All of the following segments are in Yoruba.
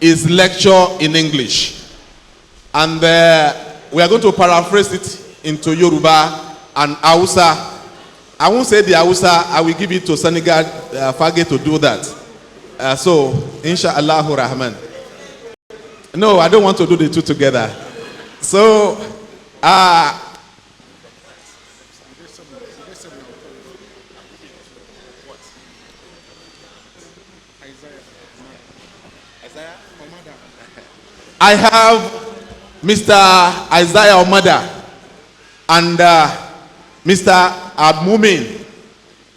is lecture in English. And we are going to paraphrase it into Yoruba and Hausa. I won't say the Hausa, I will give it to Senegal Fage to do that. So, Insha'Allahu Rahman. No, I don't want to do the two together. So, I have Mr. Isaiah Omada and Mr. Admumin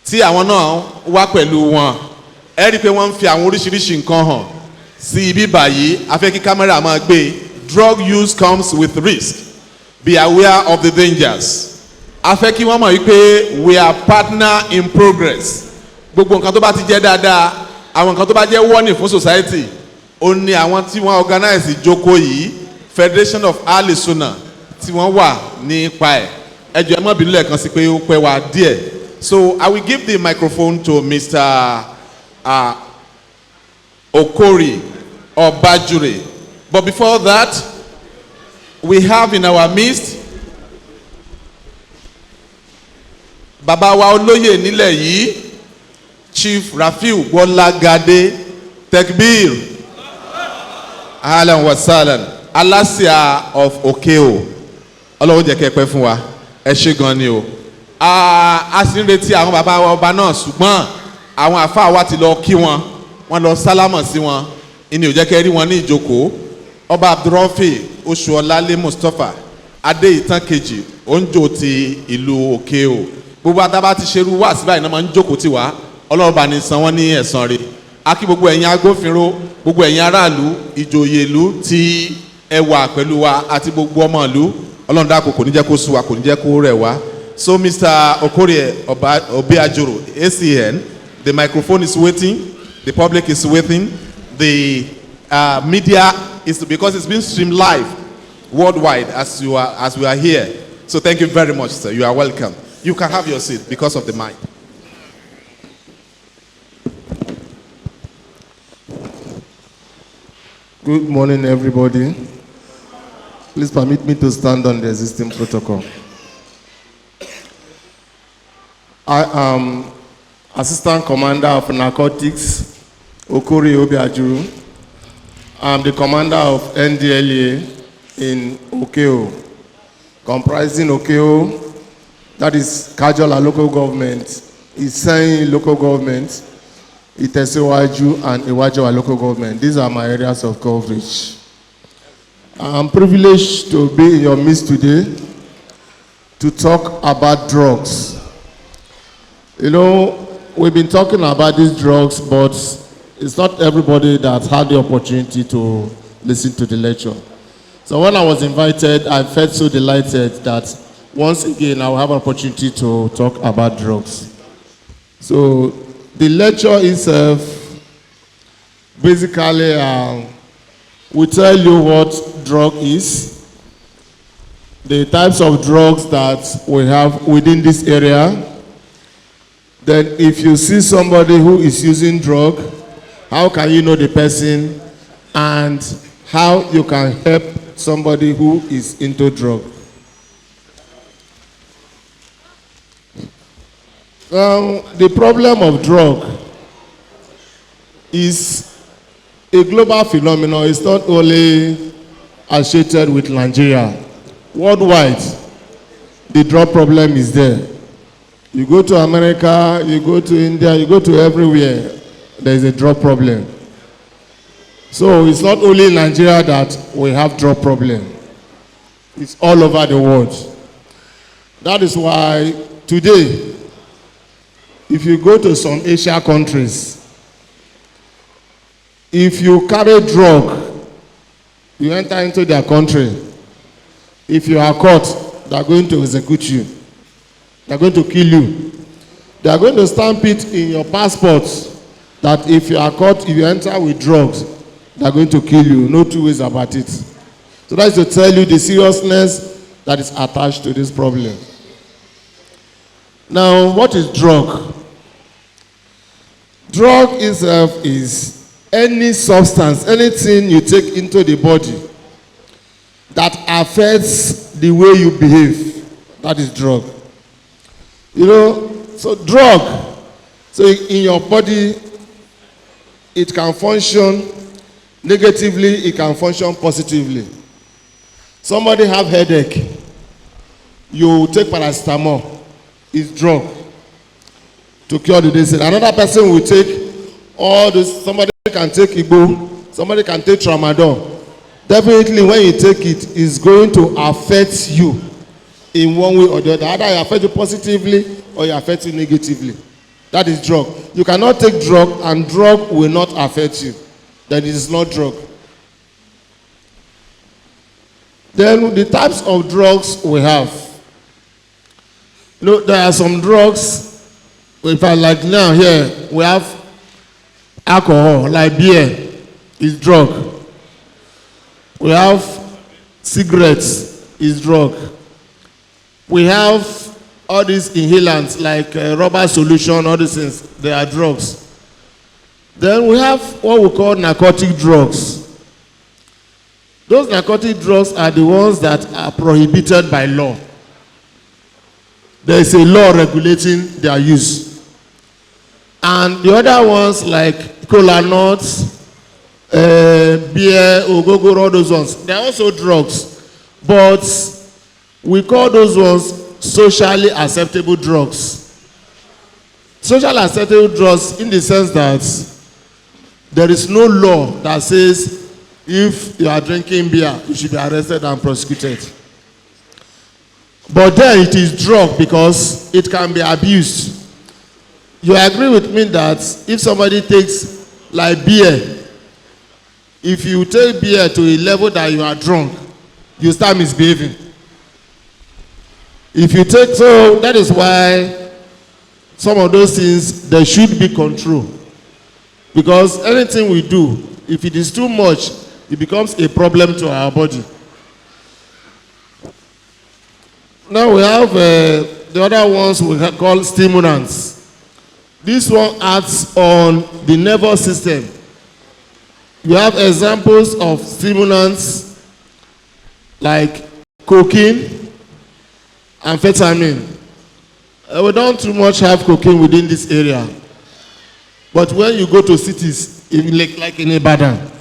tí àwọn náà wá pẹ̀lú wọn. Ẹ rí pé wọ́n ń fi àwọn oríṣiríṣi nǹkan hàn sí ibi báyìí. A fẹ́ kí kámẹ́rà máa gbé. Drug use comes with risk. Be aware of the dangers. A fẹ́ kí wọ́n mọ̀ wípé we are partner in progress. Gbogbo nǹkan tó bá ti jẹ́ dáadáa, àwọn nǹkan tó bá jẹ́ warning fún society, ó ní àwọn tí wọ́n organize ìjókòó yìí, Federation of Ali Sunnah tí wọ́n wà nípa ẹ̀. Ẹ jọ̀ọ́ ẹ má bínú lẹ́ẹ̀kan sí pé ó pẹ́ wá díẹ̀. So I will give the microphone to Mr. Okeho A. But before that, we have in our midst Baba wa olóyè nílẹ̀ yìí, Chief Rafiu Bolagade Tekbir Ahlan wa Sahlan, Alasia of Okeho. Ọlọ́run jẹ́ kẹ́ pẹ́ fún wa. Ẹ ṣé gan ni o. A sì ń retí àwọn bàbá wa ọba náà, ṣùgbọ́n àwọn àfáà wa ti lọ kí wọn, wọ́n lọ sálámọ̀ sí wọn, ìní ò jẹ́ kẹ́ rí wọn ní ìjókòó. Ọba Abdulrafi Oṣuọlálé Mustapha Adéyìtán kejì Onjo ti ìlú Okeho. Gbogbo àtàbà ti ṣerú wá sí báyìí náà máa ń jókòó tì wá. Ọlọ́run bá ní san wọ́n ní ẹ̀san rẹ̀. A kí gbogbo ẹ̀yin agbófinró, gbogbo ẹ̀yin aráàlú, ìjòyè ìlú tí ẹ wà pẹ̀lú wa àti gbogbo ọmọ ìlú. Ọlọ́run dákun kò ní jẹ́ kó sú wa, kò ní jẹ́ kó rẹ̀ wá. So Mr. Okeho A, ACN, the microphone is waiting, the public is waiting, the media is, because it's been streamed live worldwide as we are here. So thank you very much, sir. You are welcome. You can have your seat because of the mic. Good morning, everybody. Please permit me to stand on the existing protocol. I am Assistant Commander of Narcotics, Okeho A. I am the Commander of NDLA in Okeho, comprising Okeho, that is Kajola local government, Iseyin local government, Itesiwaju and Iwajowa local government. These are my areas of coverage. I am privileged to be in your midst today to talk about drugs. You know, we've been talking about these drugs, but it's not everybody that had the opportunity to listen to the lecture. So when I was invited, I felt so delighted that once again I will have an opportunity to talk about drugs. So the lecture itself basically will tell you what drug is, the types of drugs that we have within this area. Then if you see somebody who is using drug, how can you know the person, and how you can help somebody who is into drug. The problem of drug is a global phenomenon. It's not only associated with Nigeria. Worldwide, the drug problem is there. You go to America, you go to India, you go to everywhere, there is a drug problem. So it's not only in Nigeria that we have drug problem. It's all over the world. That is why today, if you go to some Asia countries, if you carry drug, you enter into their country, if you are caught, they are going to execute you. They are going to kill you. They are going to stamp it in your passport that if you are caught, if you enter with drugs, they are going to kill you. No two ways about it. So that's to tell you the seriousness that is attached to this problem. Now, what is drug? Drug itself is any substance, anything you take into the body that affects the way you behave, that is drug. You know, so drug, so in your body, it can function negatively, it can function positively. Somebody have headache, you take paracetamol, it's drug to cure the disease. Another person will take all this, somebody can take Igbo, somebody can take tramadol. Definitely when you take it, it's going to affect you in one way or the other. Either it affect you positively or it affect you negatively. That is drug. You cannot take drug and drug will not affect you. Then it is not drug. Then the types of drugs we have. You know, there are some drugs, if I like now here, we have alcohol, like beer, is drug. We have cigarettes, is drug. We have all these inhalants like rubber solution, all these things, they are drugs. Then we have what we call narcotic drugs. Those narcotic drugs are the ones that are prohibited by law. There is a law regulating their use. And the other ones like cola nuts, beer, ogogoro, all those ones, they are also drugs. But we call those ones socially acceptable drugs. Socially acceptable drugs in the sense that there is no law that says if you are drinking beer, you should be arrested and prosecuted. But then it is drug because it can be abused. You agree with me that if somebody takes like beer, if you take beer to a level that you are drunk, you start misbehaving. If you take, so that is why some of those things, there should be control. Because anything we do, if it is too much, it becomes a problem to our body. Now we have the other ones we call stimulants. This one acts on the nervous system. You have examples of stimulants like cocaine, amphetamine. We don't too much have cocaine within this area. But when you go to cities, like in Ibadan,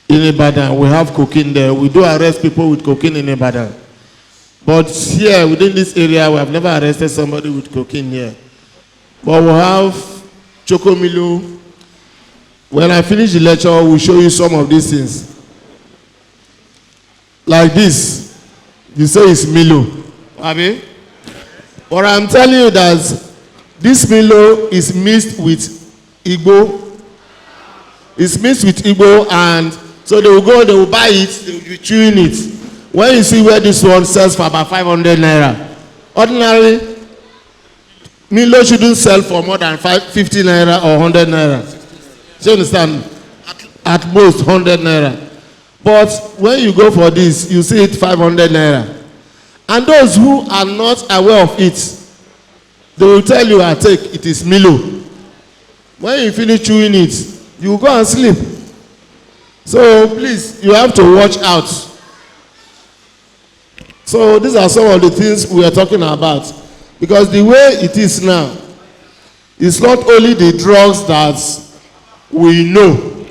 we have cocaine there. We do arrest people with cocaine in Ibadan. But here, within this area, we have never arrested somebody with cocaine here. But we have Chocomilo. When I finish the lecture, we'll show you some of these things. Like this. You say it's Milo. Abi? But I'm telling you that this Milo is mixed with Igbo. It's mixed with Igbo, and so they will go, they will buy it, they will be chewing it. When you see where this one sells for about 500 naira, ordinarily, Milo shouldn't sell for more than 50 naira or 100 naira. Do you understand? At most 100 naira. But when you go for this, you see it 500 naira. And those who are not aware of it, they will tell you, I take, it is Milo. When you finish chewing it, you will go and sleep. So please, you have to watch out. So these are some of the things we are talking about. Because the way it is now, it's not only the drugs that we know.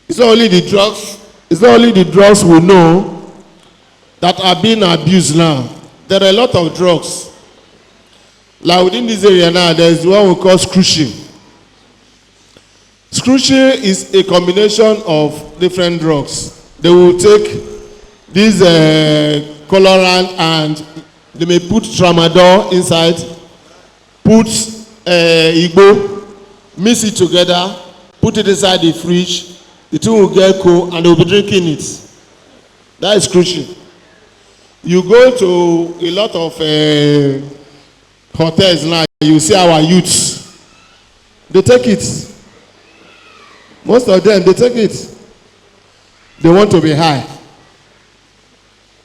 It's not only the drugs we know that are being abused now. There are a lot of drugs. Like within this area now, there is one we call scrutiny. Scrutiny is a combination of different drugs. They will take this colorant and they may put tramadol inside, put Igbo, mix it together, put it inside the fridge, the two will get cold and they will be drinking it. That is scrutiny. You go to a lot of hotels now, you see our youths, they take it. Most of them, they take it. They want to be high.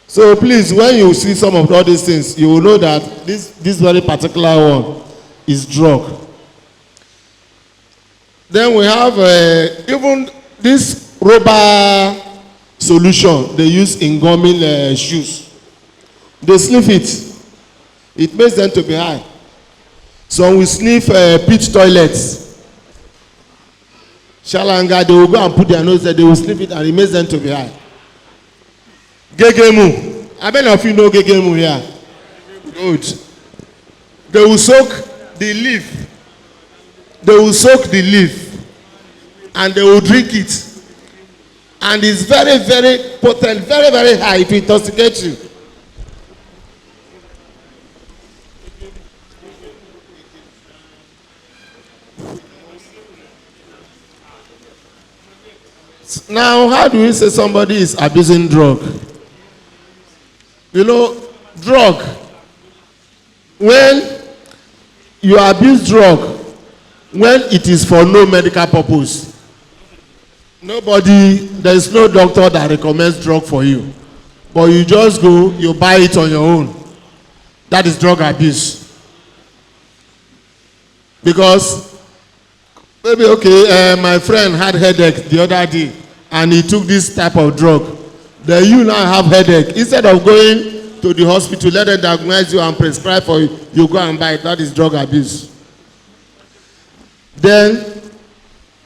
So please, when you see some of all these things, you will know that this very particular one is drug. Then we have even this rubber solution they use in gumming shoes. They sniff it. It makes them to be high. Some will sniff pit toilets. Shalanga, they will go and put their nose there, they will sniff it and it makes them to be high. Gegemu. How many of you know gegemu here? Good. They will soak the leaf. They will soak the leaf and they will drink it. And it's very, very potent, very, very high. It will intoxicate you. Now, how do we say somebody is abusing drug? You know, drug, when you abuse drug, when it is for no medical purpose, there is no doctor that recommends drug for you. But you just go, you buy it on your own. That is drug abuse. Because, maybe, okay, my friend had headache the other day, and he took this type of drug. Then you now have headache. Instead of going to the hospital, let them diagnose you and prescribe for you, you go and buy it. That is drug abuse. Then,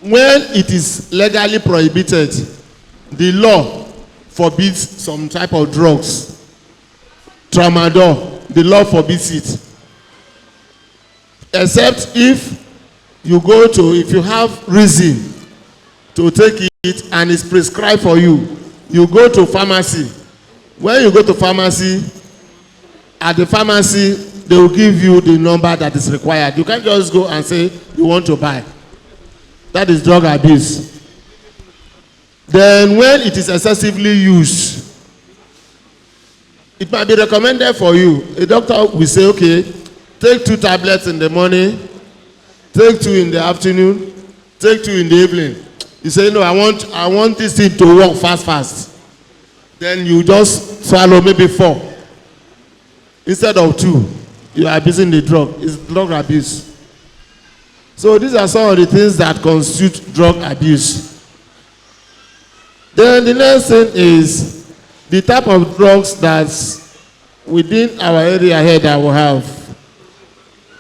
when it is legally prohibited, the law forbids some type of drugs. Tramadol, the law forbids it. Except if you have reason to take it and it's prescribed for you, you go to pharmacy. When you go to pharmacy, at the pharmacy, they will give you the number that is required. You can't just go and say you want to buy. That is drug abuse. Then when it is excessively used, it might be recommended for you. A doctor will say, okay, take 2 tablets in the morning, take 2 in the afternoon, take 2 in the evening. You say, no, I want this thing to work fast. Then you just swallow maybe 4 instead of 2. You are abusing the drug. It's drug abuse. So these are some of the things that constitute drug abuse. Then the next thing is the type of drugs that's within our area here that we have.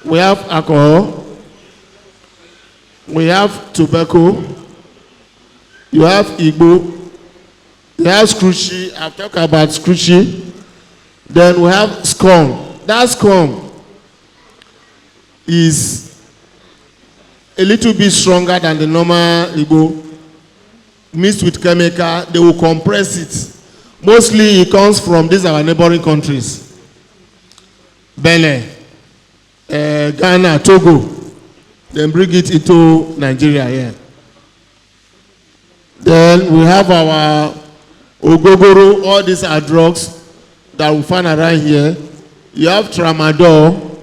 We have alcohol. We have tobacco. You have Igbo. You have scrutchy. I've talked about scrutchy. Then we have scum. That scum is a little bit stronger than the normal Igbo. Mixed with chemical, they will compress it. Mostly it comes from these our neighboring countries. Benin, Ghana, Togo. Then bring it into Nigeria here. Then we have our ogogoro. All these are drugs that we find around here. You have tramadol.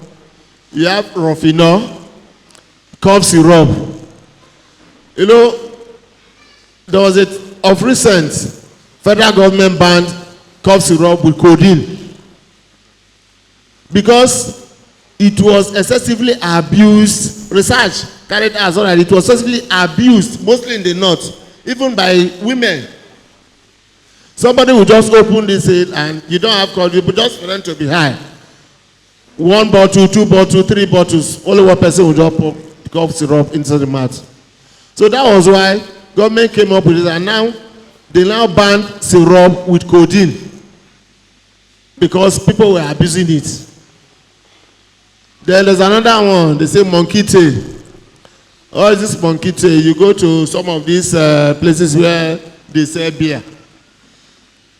You have rofinol. Cough syrup. You know, there was of recent, federal government banned cough syrup with codeine because it was excessively abused. Research carried out so that it was excessively abused, mostly in the north, even by women. Somebody will just open this and you don't have cough, but just for them to be high. 1 bottle, 2 bottles, 3 bottles, only one person will just pour cough syrup into the mouth. So that was why government came up with it, and now they banned syrup with codeine because people were abusing it. Then there's another one, they say monkey tail. What is this monkey tail? You go to some of these places where they sell beer.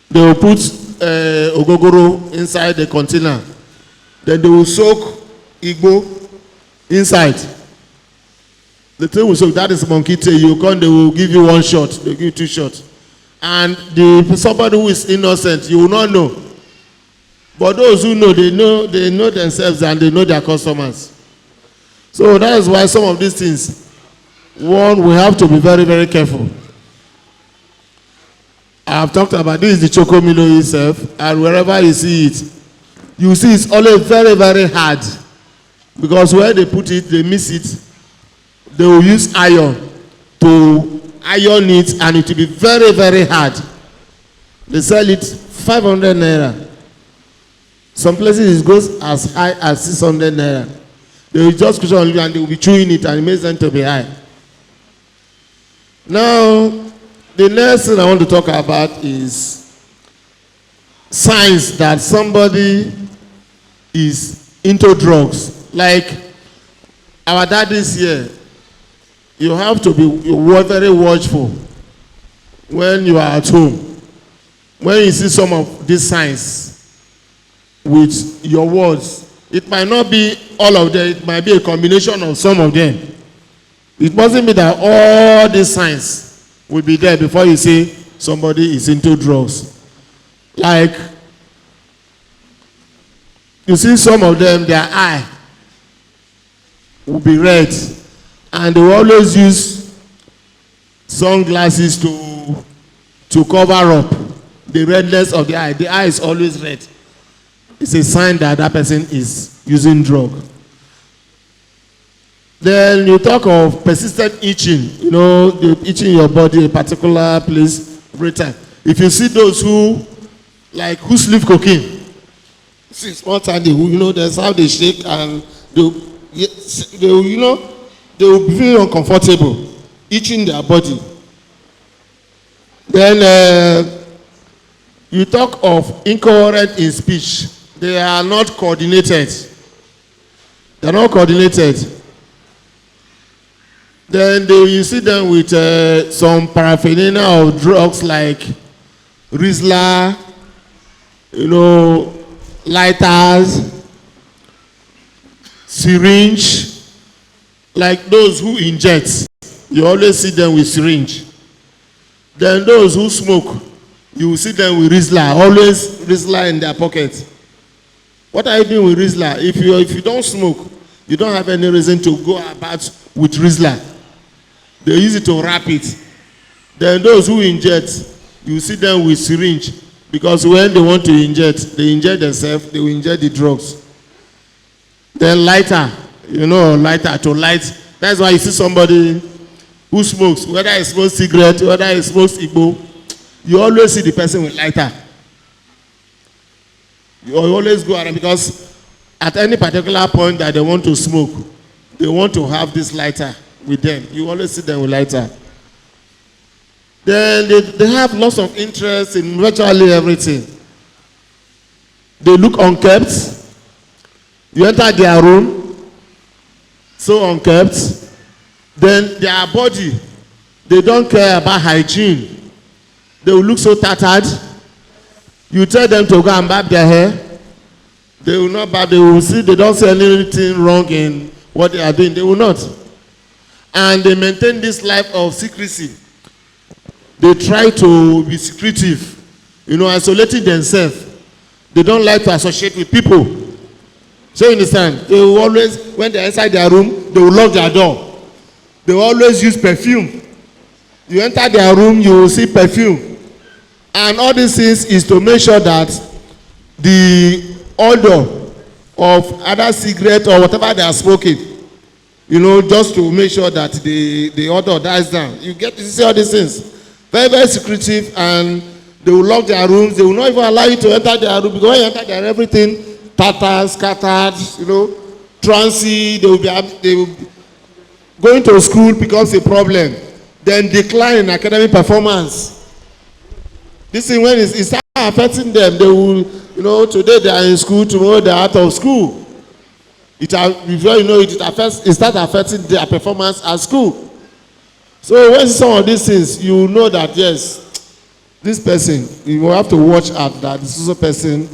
They will put ogogoro inside the container. Then they will soak Igbo inside. The thing will soak, that is monkey tail. You come, they will give you 1 shot, they will give you 2 shots. And somebody who is innocent, you will not know. But those who know, they know themselves and they know their customers. So that is why some of these things, one, we have to be very, very careful. I have talked about this, the chocomilo itself, and wherever you see it, you see it's always very, very hard. Because where they put it, they miss it. they will use iron to iron it, and it will be very, very hard. They sell it 500 naira. Some places it goes as high as 600 naira. They will just push on you and they will be chewing it, and it makes them to be high. Now, the next thing I want to talk about is signs that somebody is into drugs. Like our daddies here, you have to be very watchful when you are at home. When you see some of these signs with your words, it might not be all of them, it might be a combination of some of them. It mustn't be that all these signs will be there before you say somebody is into drugs. Like, you see some of them, their eye will be red, and they will always use sunglasses to cover up the redness of the eye. The eye is always red. It's a sign that that person is using drug. Then you talk of persistent itching, you know, the itching your body, a particular place, every time. If you see those who sleep cocaine, see small time, you know, that's how they shake, and they will be feeling uncomfortable, itching their body. Then you talk of incoherent in speech. They are not coordinated. They are not coordinated. Then you see them with some paraphernalia of drugs like Rizla, you know, lighters, syringe, like those who inject. You always see them with syringe. Then those who smoke, you will see them with Rizla, always Rizla in their pocket. What are you doing with Rizla? If you don't smoke, you don't have any reason to go about with Rizla. They use it to wrap it. Then those who inject, you see them with syringe, because when they want to inject, they inject themselves, they will inject the drugs. Then lighter, you know, lighter to light. That's why you see somebody who smokes, whether he smokes cigarette, whether he smokes Igbo, you always see the person with lighter. You always go around, because at any particular point that they want to smoke, they want to have this lighter with them. You always see them with lighter. Then they have lots of interest in virtually everything. They look unkempt. You enter their room, so unkempt. Then their body, they don't care about hygiene. They will look so tattered. You tell them to go and barb their hair, they will not barb. They will see, they don't see anything wrong in what they are doing. They will not. And they maintain this life of secrecy. They try to be secretive, you know, isolating themselves. They don't like to associate with people. So you understand? They will always, when they're inside their room, they will lock their door. They will always use perfume. You enter their room, you will see perfume. And all these things is to make sure that the odor of other cigarette or whatever they are smoking, you know, just to make sure that the odor dies down. You get to see all these things. Very, very secretive, and they will lock their rooms. They will not even allow you to enter their room, because when you enter there, everything tattered, scattered, you know, trancy. They will going to school becomes a problem. Then decline in academic performance. This thing, when it starts affecting them, they will, you know, today they are in school, tomorrow they are out of school. Before you know it, it starts affecting their performance at school. So when some of these things, you know that yes, this person, you will have to watch out that this other person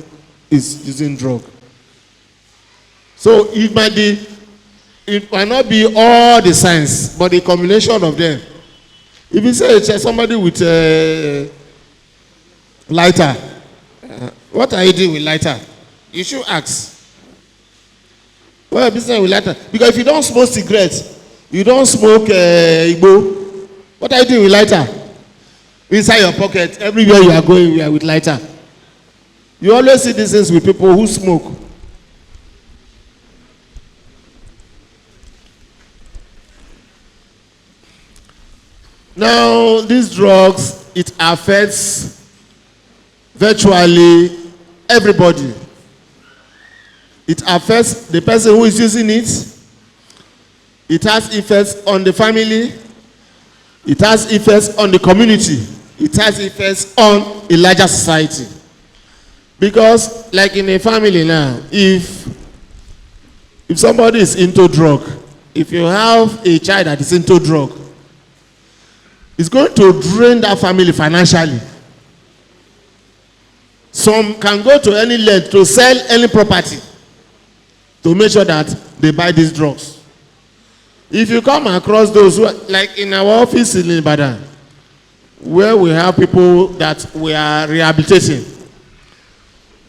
is using drug. So it might not be all the signs, but the combination of them. If you say somebody with a lighter, what are you doing with lighter? You should ask. What are you doing with lighter? Because if you don't smoke cigarettes, you don't smoke Igbo, what are you doing with lighter? Inside your pocket, everywhere you are going, you are with lighter. You always see these things with people who smoke. Now, these drugs, it affects virtually everybody. It affects the person who is using it. It has effects on the family. It has effects on the community. It has effects on a larger society. Because, like in a family now, if somebody is into drug, if you have a child that is into drug, it's going to drain that family financially. Some can go to any length to sell any property to make sure that they buy these drugs. If you come across those who are, like in our office in Ibadan, where we have people that we are rehabilitating,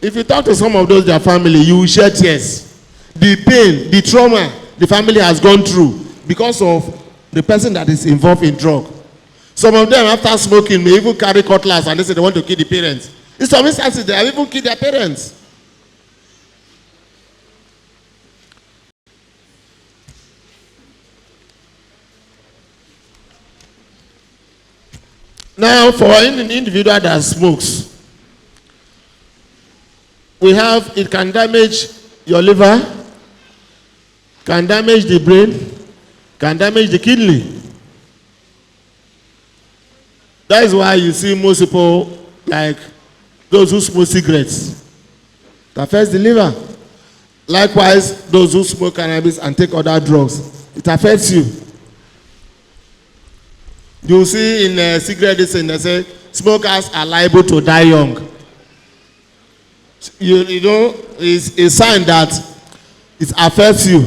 if you talk to some of those, their family, you will shed tears. The pain, the trauma the family has gone through because of the person that is involved in drug. Some of them, after smoking, may even carry cutlass and they say they want to kill the parents. In some instances, they have even killed their parents. Now, for an individual that smokes, we have, it can damage your liver, can damage the brain, can damage the kidney. That is why you see most people, like those who smoke cigarettes, it affects the liver. Likewise, those who smoke cannabis and take other drugs, it affects you. You see in cigarette they say smokers are liable to die young. You know, it's a sign that it affects you,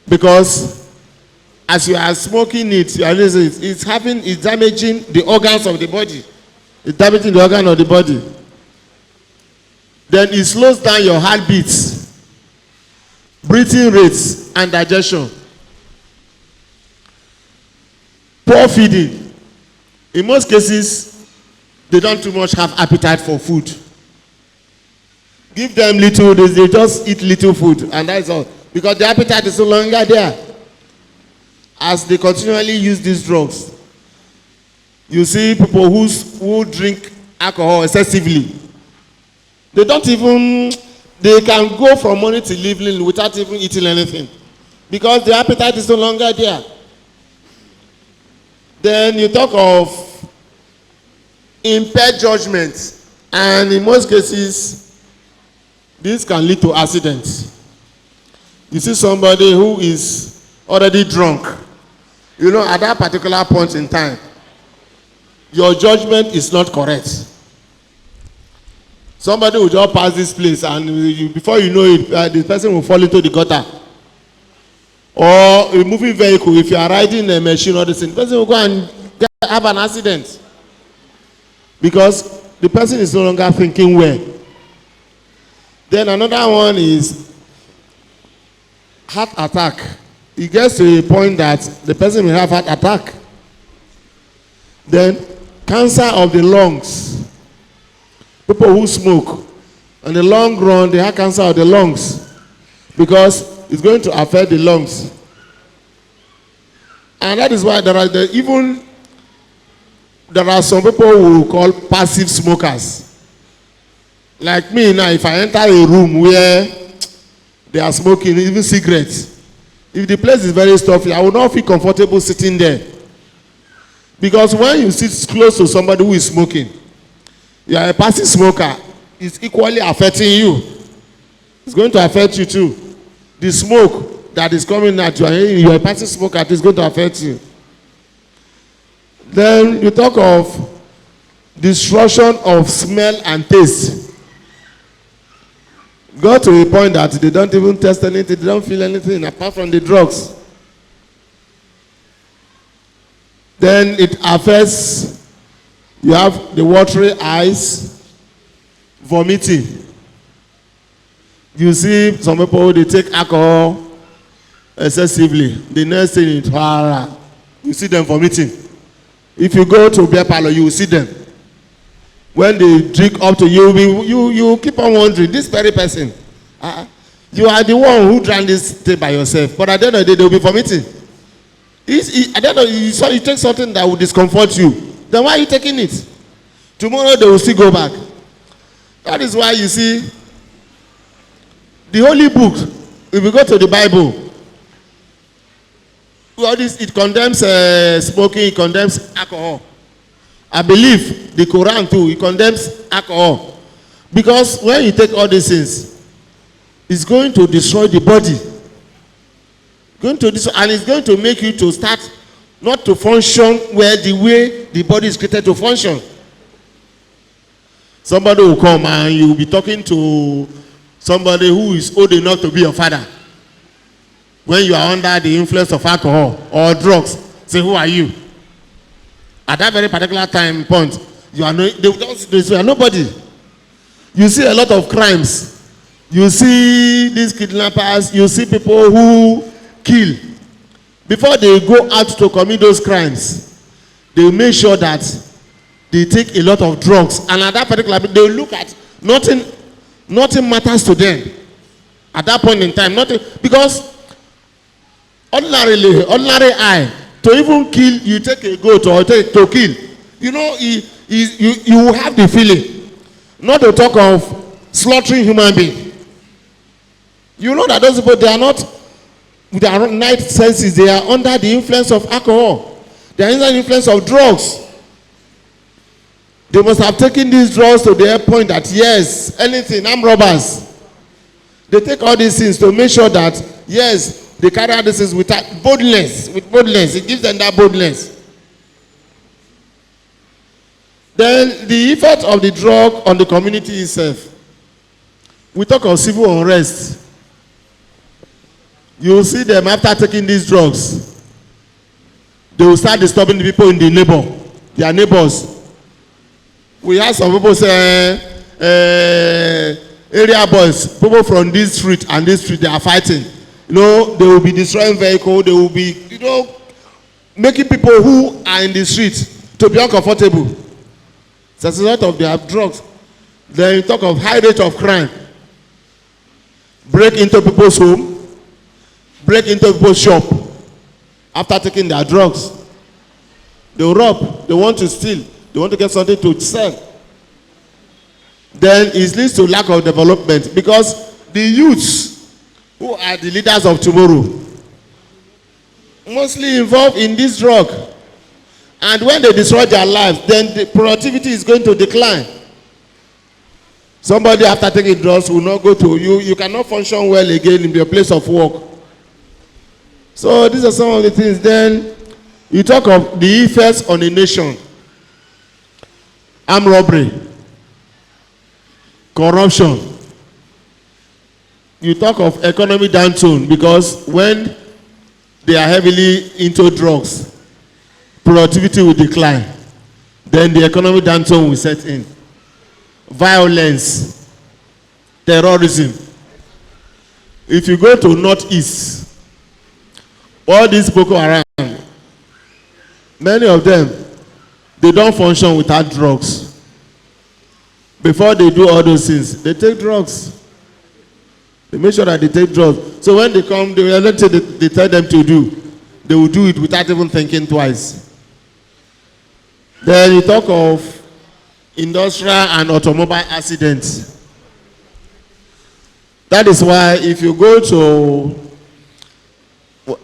because as you are smoking it, it's damaging the organs of the body. It's damaging the organ of the body. Then it slows down your heartbeats, breathing rates, and digestion. Poor feeding. In most cases, they don't too much have appetite for food. Give them little, they just eat little food, and that's all. Because the appetite is no longer there. As they continually use these drugs, you see people who drink alcohol excessively. They can go from morning till evening without even eating anything, because the appetite is no longer there. Then you talk of impaired judgment, and in most cases, this can lead to accidents. You see somebody who is already drunk, you know, at that particular point in time, your judgment is not correct. Somebody will just pass this place, and before you know it, the person will fall into the gutter. Or a moving vehicle, if you are riding a machine or the thing, the person will go and have an accident. Because the person is no longer thinking well. Then another one is heart attack. It gets to a point that the person will have heart attack. Then cancer of the lungs. People who smoke, in the long run, they have cancer of the lungs, because it's going to affect the lungs. And that is why there are some people who call passive smokers. Like me now, if I enter a room where they are smoking, even cigarettes, if the place is very stuffy, I will not feel comfortable sitting there. Because when you sit close to somebody who is smoking, you are a passive smoker, it's equally affecting you. It's going to affect you too. The smoke that is coming at you, you are a passive smoker, it is going to affect you. Then you talk of disruption of smell and taste. Got to a point that they don't even test anything, they don't feel anything apart from the drugs. Then it affects, you have the watery eyes, vomiting. You see some people, they take alcohol excessively. The next thing is, you see them vomiting. If you go to beer parlor, you will see them. When they drink up to you, you keep on wondering, this very person, you are the one who drank this thing by yourself. But at the end of the day, they will be vomiting. I don't know, you take something that will discomfort you. Then why are you taking it? Tomorrow they will still go back. That is why you see the holy book, if you go to the Bible, all this, it condemns smoking, it condemns alcohol. I believe the Quran too, it condemns alcohol. Because when you take all these things, it's going to destroy the body. And it's going to make you to start not to function where the way the body is created to function. Somebody will come and you will be talking to somebody who is old enough to be your father. When you are under the influence of alcohol or drugs, say, who are you? At that very particular time point, you are nobody. You see a lot of crimes. You see these kidnappers, you see people who kill. Before they go out to commit those crimes, they make sure that they take a lot of drugs. And at that particular point, they look at nothing matters to them. At that point in time, nothing, because ordinary eye, to even kill, you take a goat or take to kill. You know, you will have the feeling. Not to talk of slaughtering human being. You know that those people, they are not with their right senses. They are under the influence of alcohol. They are under the influence of drugs. They must have taken these drugs to the point that, yes, anything, armed robbers. They take all these things to make sure that, yes, they carry out these things with boldness. With boldness. It gives them that boldness. Then the effect of the drug on the community itself. We talk of civil unrest. You will see them after taking these drugs. They will start disturbing the people in their neighbors. We have some people say, area boys, people from this street and this street, they are fighting. You know, they will be destroying vehicles. They will be, you know, making people who are in the street to be uncomfortable. So as a result of their drugs. Then you talk of high rate of crime. Break into people's home. Break into people's shop. After taking their drugs. They will rob. They want to steal. They want to get something to sell. Then it leads to lack of development. Because the youths who are the leaders of tomorrow mostly involved in this drug. And when they destroy their lives, then the productivity is going to decline. Somebody after taking drugs will not go to you. You cannot function well again in your place of work. So these are some of the things. Then you talk of the effects on a nation. Armed robbery. Corruption. You talk of economic downturn because when they are heavily into drugs, productivity will decline. Then the economic downturn will set in. Violence, terrorism. If you go to Northeast, all these Boko Haram, many of them, they don't function without drugs. Before they do all those things, they take drugs. They make sure that they take drugs. So when they come, they tell them to do, they will do it without even thinking twice. Then you talk of industrial and automobile accidents. That is why if you go to,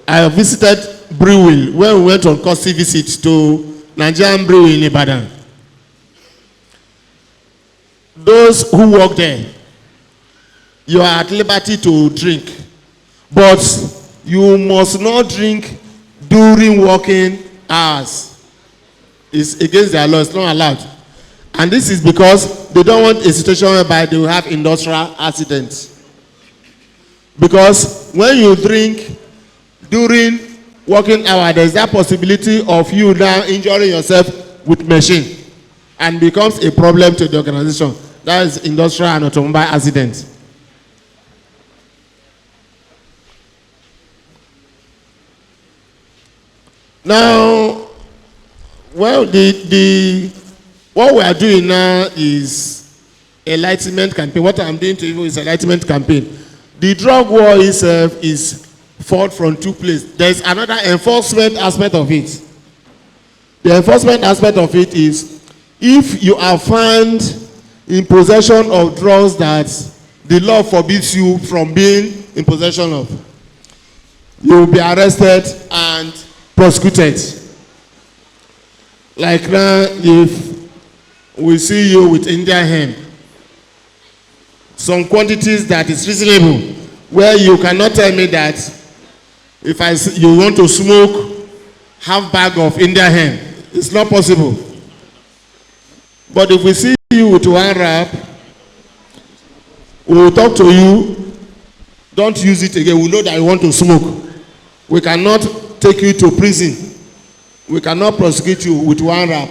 I visited Brewil when we went on courtesy visit to Nigerian Brewery in Ibadan. Those who work there, you are at liberty to drink, but you must not drink during working hours. It's against their law, it's not allowed. And this is because they don't want a situation whereby they will have industrial accidents. Because when you drink during working hour, there's that possibility of you now injuring yourself with machine and becomes a problem to the organization. That is industrial and automobile accidents. Now, well, what we are doing now is enlightenment campaign. What I'm doing to you is enlightenment campaign. The drug war itself is fault from two places. There's another enforcement aspect of it. The enforcement aspect of it is if you are found in possession of drugs that the law forbids you from being in possession of, you will be arrested and prosecuted. Like now, if we see you with Indian hemp, some quantities that is reasonable, where you cannot tell me that if you want to smoke half bag of Indian hemp, it's not possible. But if we see you with one wrap, we will talk to you. Don't use it again. We know that you want to smoke. We cannot take you to prison. We cannot prosecute you with one wrap.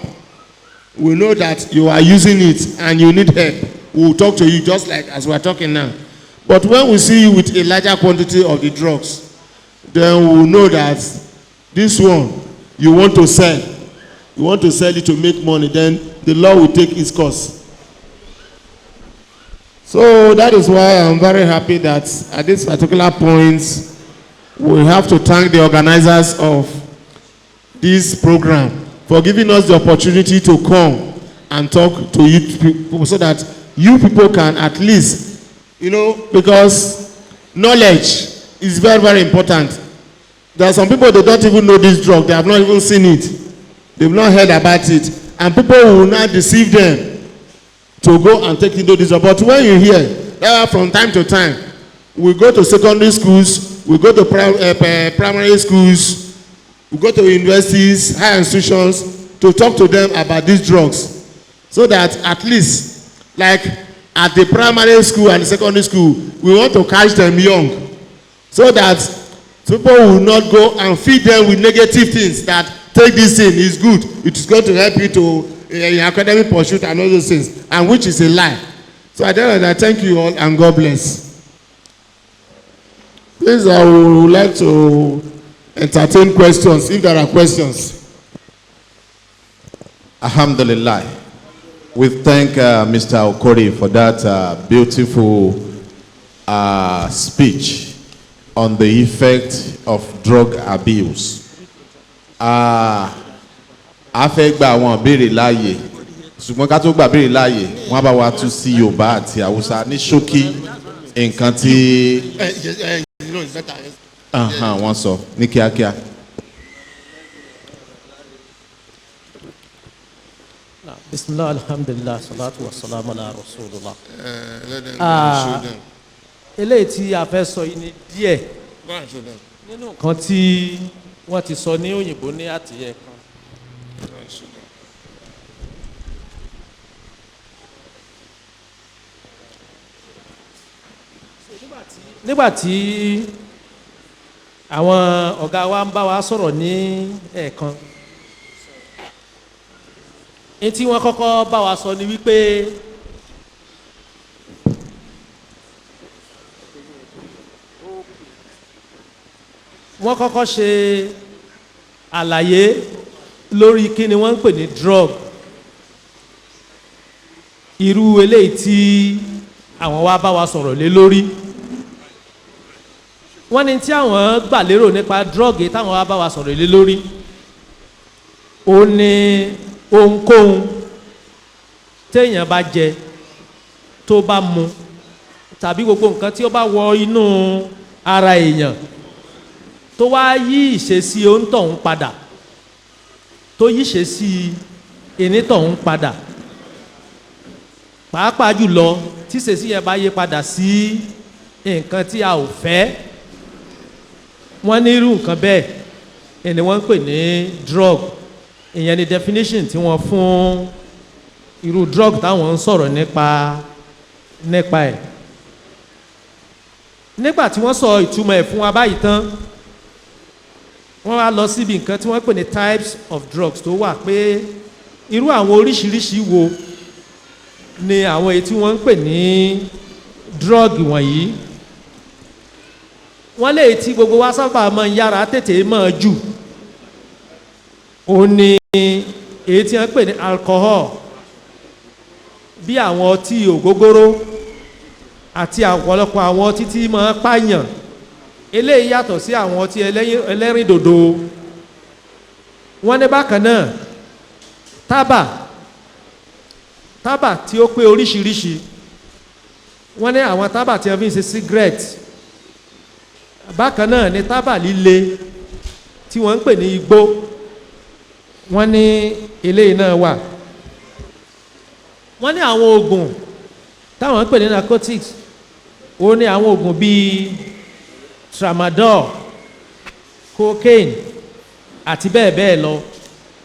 We know that you are using it and you need help. We will talk to you just like as we are talking now. But when we see you with a larger quantity of the drugs, then we will know that this one you want to sell. You want to sell it to make money, then the law will take its course. So that is why I'm very happy that at this particular point, we have to thank the organizers of this program for giving us the opportunity to come and talk to you people so that you people can at least, because knowledge is very, very important. There are some people, they don't even know this drug. They have not even seen it. They've not heard about it. And people will not deceive them to go and take into this drug. But when you hear, from time to time, we go to secondary schools, we go to primary schools, we go to universities, higher institutions, to talk to them about these drugs. So that at least, like at the primary school and the secondary school, we want to catch them young. So that people will not go and feed them with negative things that take this thing, is good. It is going to help you to in academic pursuit and all those things, and which is a lie. So I tell you that thank you all and God bless. Please, I would like to entertain questions if there are questions. Alhamdulillah. We thank Mr. Okori for that beautiful speech on the effect of drug abuse. A fẹ́ gba àwọn ìbéèrè láàyè, ṣùgbọ́n ká tó gba ìbéèrè láàyè, wọ́n bá wa tú sí Yorùbá àti Haúsá ní ṣókí nǹkan tí wọ́n sọ ní kíákíá. Bismillah, alhamdulillah, salatu wa salam ala rasulullah. Eléyìí tí a fẹ́ sọ yìí ni díẹ̀ nínú nǹkan tí wọ́n ti sọ ní òyìnbó ní àtìyẹ kan. Nígbàtí àwọn ọ̀gá wa ń bá wa sọ̀rọ̀ ní ẹ̀ẹ̀kan, èyí tí wọ́n kọ́kọ́ bá wa sọ ni wípé wọ́n kọ́kọ́ ṣe àlàyé lórí kí ni wọ́n ń pè ní drug, irú eléyìí tí àwọn wá bá wa sọ̀rọ̀ lé lórí. Wọ́n ní tí àwọn gbà lérò nípa drug táwọn wá bá wa sọ̀rọ̀ lé lórí, ó ní ohunkóhun téèyàn bá jẹ, tó bá mu, tàbí gbogbo nǹkan tí ó bá wọ inú ara èèyàn tó wá yí ìṣesí onítọ̀hún padà, tó yí ìṣesí onítọ̀hún padà, pàápàá jùlọ tí ìṣesí yẹn bá yí padà sí nǹkan tí a ò fẹ́, wọ́n ní irú nǹkan bẹ́ẹ̀ ni wọ́n ń pè ní drug. Ìyẹn ni definition tí wọ́n fún irú drug táwọn ń sọ̀rọ̀ nípa ẹ̀. Nígbà tí wọ́n sọ ìtumọ̀ ẹ̀ fún wa báyìí tán, wọ́n wá lọ síbi nǹkan tí wọ́n pè ní types of drugs tó wà, pé irú àwọn oríṣiríṣi wo ni àwọn èyí tí wọ́n ń pè ní drug wọ̀nyí. Wọ́n lè tí gbogbo wa sábà máa ń yára tètè máa jù, ó ní èyí tí wọ́n pè ní alcohol, bí àwọn ọtí ògógóró àti ọ̀pọ̀lọpọ̀ àwọn ọtí tí máa pààyàn eléyìí yàtọ̀ sí àwọn ọtí ẹlẹ́rìn dòdò. Wọ́n ní bákan náà tábà tí ó pé oríṣiríṣi. Wọ́n ní àwọn tábà tí wọ́n fi ń ṣe cigarette. Bákan náà ní tábà líle tí wọ́n ń pè ní igbó. Wọ́n ní eléyìí náà wà. Wọ́n ní àwọn oògùn táwọn ń pè ní narcotics. Ó ní àwọn oògùn bíi tramadol, cocaine àti bẹ́ẹ̀ bẹ́ẹ̀ lọ.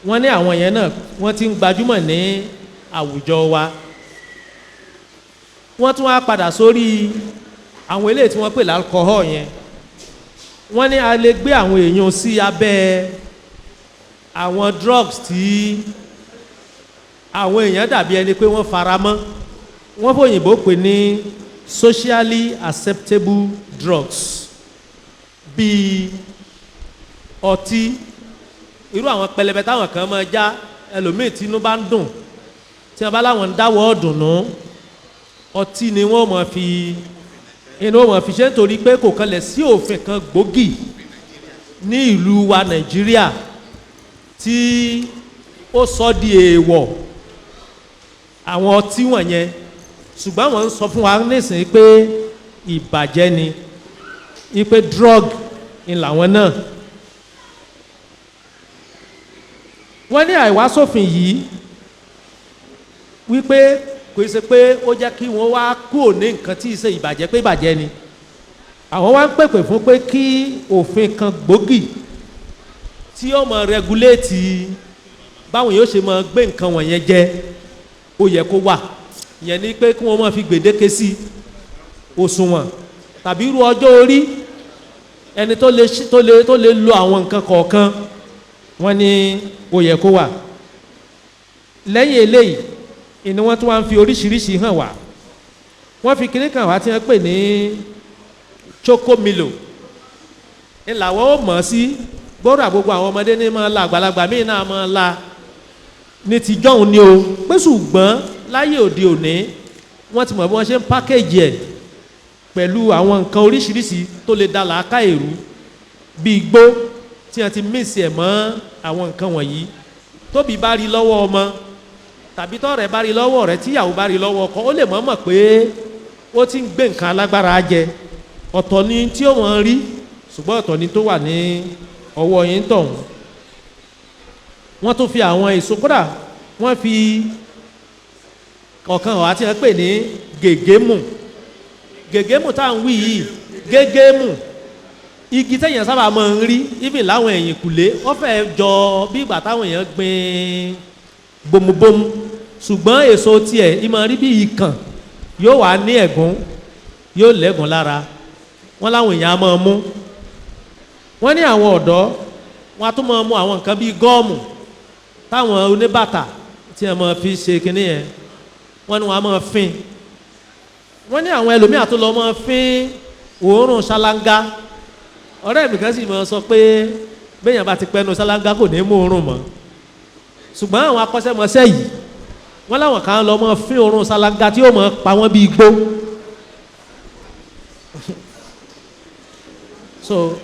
Wọ́n ní àwọn yẹn náà wọ́n ti ń gbajúmọ̀ ní àwùjọ wa. Wọ́n tún wá padà sórí àwọn eléyìí tí wọ́n pè l'alcohol yẹn. Wọ́n ní a lè gbé àwọn èèyàn sí abẹ́ àwọn drugs tí àwọn èèyàn dàbí ẹni pé wọ́n fara mọ́. Wọ́n fòyìnbó pè ní socially acceptable drugs bíi ọtí, irú àwọn pẹlẹbẹ táwọn kan máa já ẹlòmíì tí inú bá ń dùn tí wọ́n bá láwọn ń dáwọ́ dùnnú, ọtí ni wọ́n máa fi inú wọn fi ṣe nítorí pé kò kanlẹ̀ sí òfin kan gbòógì ní ìlú wa Nàìjíríà tí ó sọ di èèwọ̀ àwọn ọtí wọ̀nyẹn, ṣùgbọ́n wọ́n ń sọ fún wa nísìnyí pé ìbàjẹ́ ni, ipe drug ni làwọn náà. Wọ́n ní àìwásòfin yìí wípé kò ṣe pé ó jẹ́ kí wọ́n wá kúrò ní nǹkan tí ì ṣe ìbàjẹ́ pé ìbàjẹ́ ni. Àwọn wá ń pèpè fún pé kí òfin kan gbòógì tí ó mọ rẹguléètì báwọn yóò ṣe mọ gbé nǹkan wọ̀nyẹn jẹ ó yẹ kó wà. Ìyẹn ni pé kí wọ́n mọ fi gbèdéke sí òṣùwọ̀n tàbí irú ọjọ́ orí ẹni tó lè lo àwọn nǹkan kọ̀ọ̀kan. Wọ́n ní ó yẹ kó wà. Lẹ́yìn eléyìí ìní wọ́n tún wá ń fi oríṣiríṣi hàn wá. Wọ́n fi kinní kan wá tí wọ́n pè ní chocomilo. Ìlàwọ́ ó mọ̀ sí gbọ́dọ̀ gbogbo àwọn ọmọdé ní máa la, àgbàlagbà míì náà máa la ní ti jọ́hun ni o, pé ṣùgbọ́n láyé òde òní wọ́n ti mọ̀ bí wọ́n ṣe ń pákéjì ẹ̀ pẹ̀lú àwọn nǹkan oríṣiríṣi tó lè da làákà èrú bíi igbó tí wọ́n ti mísì ẹ̀ mọ́ àwọn nǹkan wọ̀nyí. Tóbi bá rí lọ́wọ́ ọmọ tàbí tọ́rẹ̀ bá rí lọ́wọ́ rẹ̀ tíyàwó bá rí lọ́wọ́ ọkọ, ó lè mọ̀ pé ó ti ń gbé nǹkan alágbára jẹ. Ọ̀tọ̀ ni tí ó wọ́n rí ṣùgbọ́n ọ̀tọ̀ ni tó wà ní ọwọ́ yín tọ̀hún. Wọ́n tún fi àwọn èso, kódà wọ́n fi ọ̀kan ọ̀há tí wọ́n pè ní gègémù. Gègémù tá à ń wí yìí, gégémù, igi tẹ̀yàn sábà máa ń rí even láwọn ẹ̀yìn kùlé, wọ́n fẹ́ jọ bí ìgbà táwọn èèyàn gbin bomubomu, ṣùgbọ́n èso tiẹ̀ ìmọ̀ rí bí ikàn, yóò wá ní ẹ̀gún, yóò lẹ́gùn lára. Wọ́n láwọn èèyàn á máa mú. Wọ́n ní àwọn ọ̀dọ́ wọn á tún máa mú àwọn nǹkan bíi gọ́ọ̀mù táwọn oníbàtà tí wọ́n máa fi ṣe kinní yẹn, wọ́n ní wọ́n á máa fín. Wọ́n ní àwọn ẹlòmíà tó lọ máa fín òórùn ṣáláńgá. Ọ̀rẹ́ mi kan sì máa sọ pé béèyàn bá ti pẹ́nu ṣáláńgá kò ní mú òórùn mọ́. Ṣùgbọ́n àwọn akọ́ṣẹ́mọṣẹ́ yìí wọ́n láwọn kan lọ máa fín òórùn ṣáláńgá tí yóò máa pa wọ́n bí igbó. So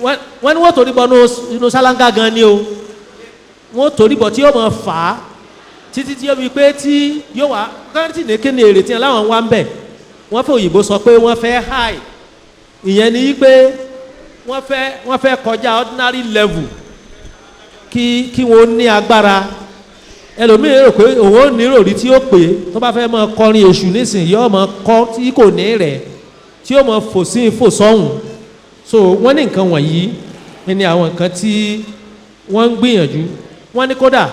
wọ́n ní wọ́n torí bọ́ inú ṣáláńgá gan ni o, wọ́n torí bọ́ tí yóò máa fà á títí tí yóò fi pé tí yóò wá káńtì ní kíni èrè tí láwọn wá ń bẹ̀. Wọ́n fẹ́ òyìnbó sọ pé wọ́n fẹ́ high, ìyẹn ni pé wọ́n fẹ́ kọjá ordinary level kí wọ́n ní agbára. Ẹlòmíì rò pé òun ò ní ròrí tí ó pè tó bá fẹ́ máa kọrin èṣù nísìnyí yóò máa kọ́ tí kò ní rẹ̀ tí yóò máa fò sí fò sọ́hùn. So wọ́n ní nǹkan wọ̀nyí ní àwọn nǹkan tí wọ́n ń gbìyànjú. Wọ́n ní kódà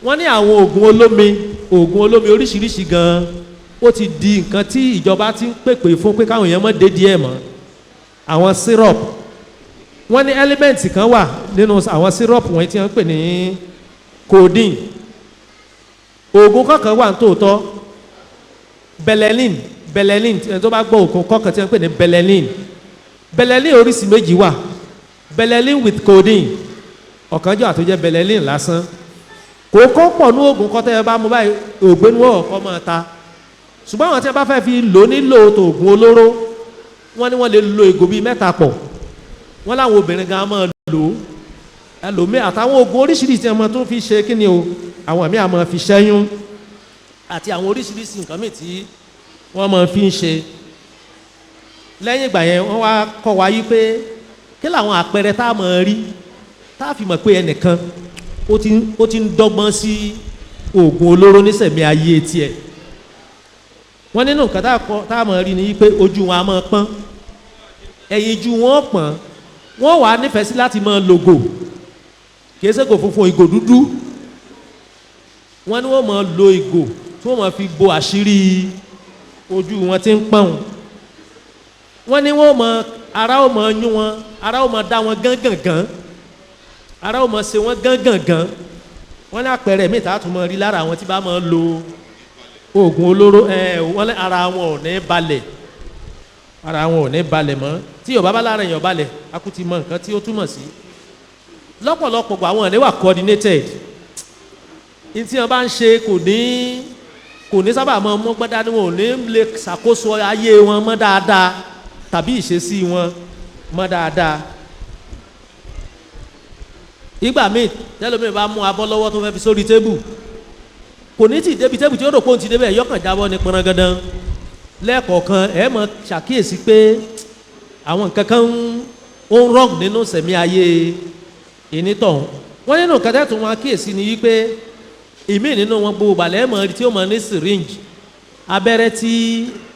wọ́n ní àwọn oògùn olómi oríṣiríṣi gan-an ó ti di nǹkan tí ìjọba ti ń pèpè fún pé káwọn èèyàn má dé díẹ̀ mọ́. Àwọn syrup, wọ́n ní element kan wà nínú àwọn syrup wọ̀nyí tí wọ́n ń pè ní codeine. Oògùn kọ̀ọ̀kan wà nítòótọ́, beleline tó bá gbọ́ oògùn kọ̀ọ̀kan tí wọ́n ń pè ní beleline oríṣi méjì wà, beleline with codeine, ọ̀kan jọ àtúnjẹ́ beleline lásán. Kòókó pọ̀ ní oògùn kọ́tẹ́ ẹ bá mú báyìí ògbénu ọ̀kọ́ máa ta. Ṣùgbọ́n àwọn tí wọ́n bá fẹ́ fi lò nílò tó oògùn olóró wọ́n ní wọ́n lè lo ìgò bíi mẹ́ta pọ̀ wọ́n láwọn obìnrin gan máa lò ó ẹlòmíì àtàwọn oògùn oríṣiríṣi ọmọ tó fi ṣe kí ni o àwọn míì àmọ́ fi ṣẹ́yún àti àwọn oríṣiríṣi nǹkan míì tí wọ́n máa fi ń ṣe lẹ́yìn ìgbà yẹn wọ́n wá kọ́ wa yí pé kí làwọn àpẹẹrẹ tá a máa rí tá a fi mọ̀ pé ẹnìkan ó ti ń dọ́gbọ́n sí oògùn olóró nísẹ̀mí ayé tiẹ̀ wọ́n nínú nǹkan tá a máa rí ni yí pé ojú wọn a máa pọ́n ẹ̀yìn ju wọn pọ́n wọ́n wà nífẹ̀ẹ́ sí láti máa lògò kìí ṣe kò funfun ìgò dúdú wọ́n ní wọ́n máa lo ìgò tí wọ́n máa fi bo àṣírí ojú wọn tí ń pọ́n wọ́n ní wọ́n máa ara ó máa yún wọn ara ó máa dá wọn gángangan ara ó máa ṣe wọn gángangan wọ́n ní àpẹẹrẹ míì tá a tún máa rí lára àwọn tí bá máa lo oògùn olóró wọ́n ní ara wọn ò ní balẹ̀ ara wọn ò ní balẹ̀ mọ́ tí yorùbá bá lára èèyàn balẹ̀ a kú ti mọ nǹkan tí ó túmọ̀ sí lọ́pọ̀lọpọ̀ gbà wọn ò ní wà coordinated ní tí wọn bá ń ṣe kò ní sábà mọ ọmọ gbọ́dá ni wọn ò ní lè ṣàkóso ayé wọn mọ́ dáadáa tàbí ìṣesí wọn mọ́ dáadáa ìgbà míì tẹ́lómìí bá mú abọ́ lọ́wọ́ tó fẹ́ fi sórí tébù kò ní tì débi tébù tí ó rò pé òun ti débẹ̀ yọkàn jábọ́ ní pọnrangandan lẹ́ẹ̀kọ̀ọ̀kan ẹ̀ mọ̀ ṣàkíyèsí pé àwọn nǹkan kan ó ń rọ́ọ̀gù nínú sẹ̀mí ayé ìnítọ̀hún wọ́n nínú kẹtẹ́ tó wọn kíyèsí ni wípé ìmí nínú wọn gbogbo balẹ̀ mọ̀ tí ó mọ̀ ní syringe abẹ́rẹ́ tí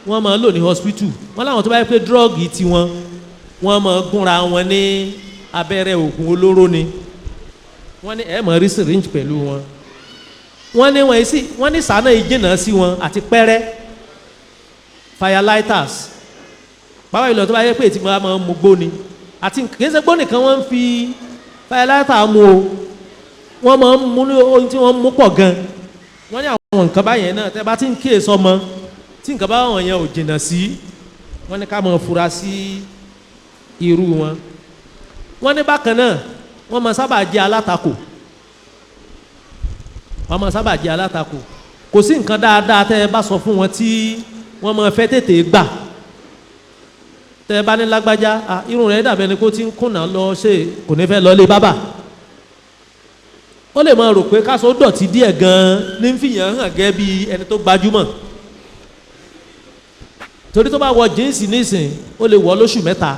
wọ́n mọ̀ lò ní hospital wọ́n láwọn tó bá yẹ pé drọ́ọ̀gì tiwọn wọ́n mọ̀ gúnra wọn ní abẹ́rẹ́ oògùn olóró ni wọ́n ní ẹ̀ mọ̀ rí syringe pẹ̀lú wọn wọ́n ní sànà ìjìnà sí wọn àti pẹ́rẹ́ firelighters báwa ìlọ tó bá yẹ pé tí wọ́n máa ń mú gbó ni àti kìí ṣe gbó nìkan wọ́n ń fi firelighter mú o wọ́n máa ń mú ní ohun tí wọ́n mú pọ̀ gan wọ́n ní àwọn nǹkan báyẹn náà tẹ́ bá ti ń kíyèsí ọmọ tí nǹkan báwọn yẹn ò jìnnà sí wọ́n ní ká máa fura sí irú wọn wọ́n ní bákan náà wọ́n máa sábà jẹ́ alátakò kò sí nǹkan dáadáa tẹ́ ẹ bá sọ fún wọn tí wọ́n máa fẹ́ tètè gbà tẹ́ ẹ bá ní lágbájá irun rẹ̀ dàbí ẹni kó ti ń kùnà lọ ṣe kò ní fẹ́ lọ lé bábà ó lè máa rò pé káṣọ dọ̀tí díẹ̀ gan-an ní fìyàn hàn gẹ́ bí ẹni tó gbajúmọ̀ torí tó bá wọ jíǹsì nísìn ó lè wọ̀ lóṣù mẹ́ta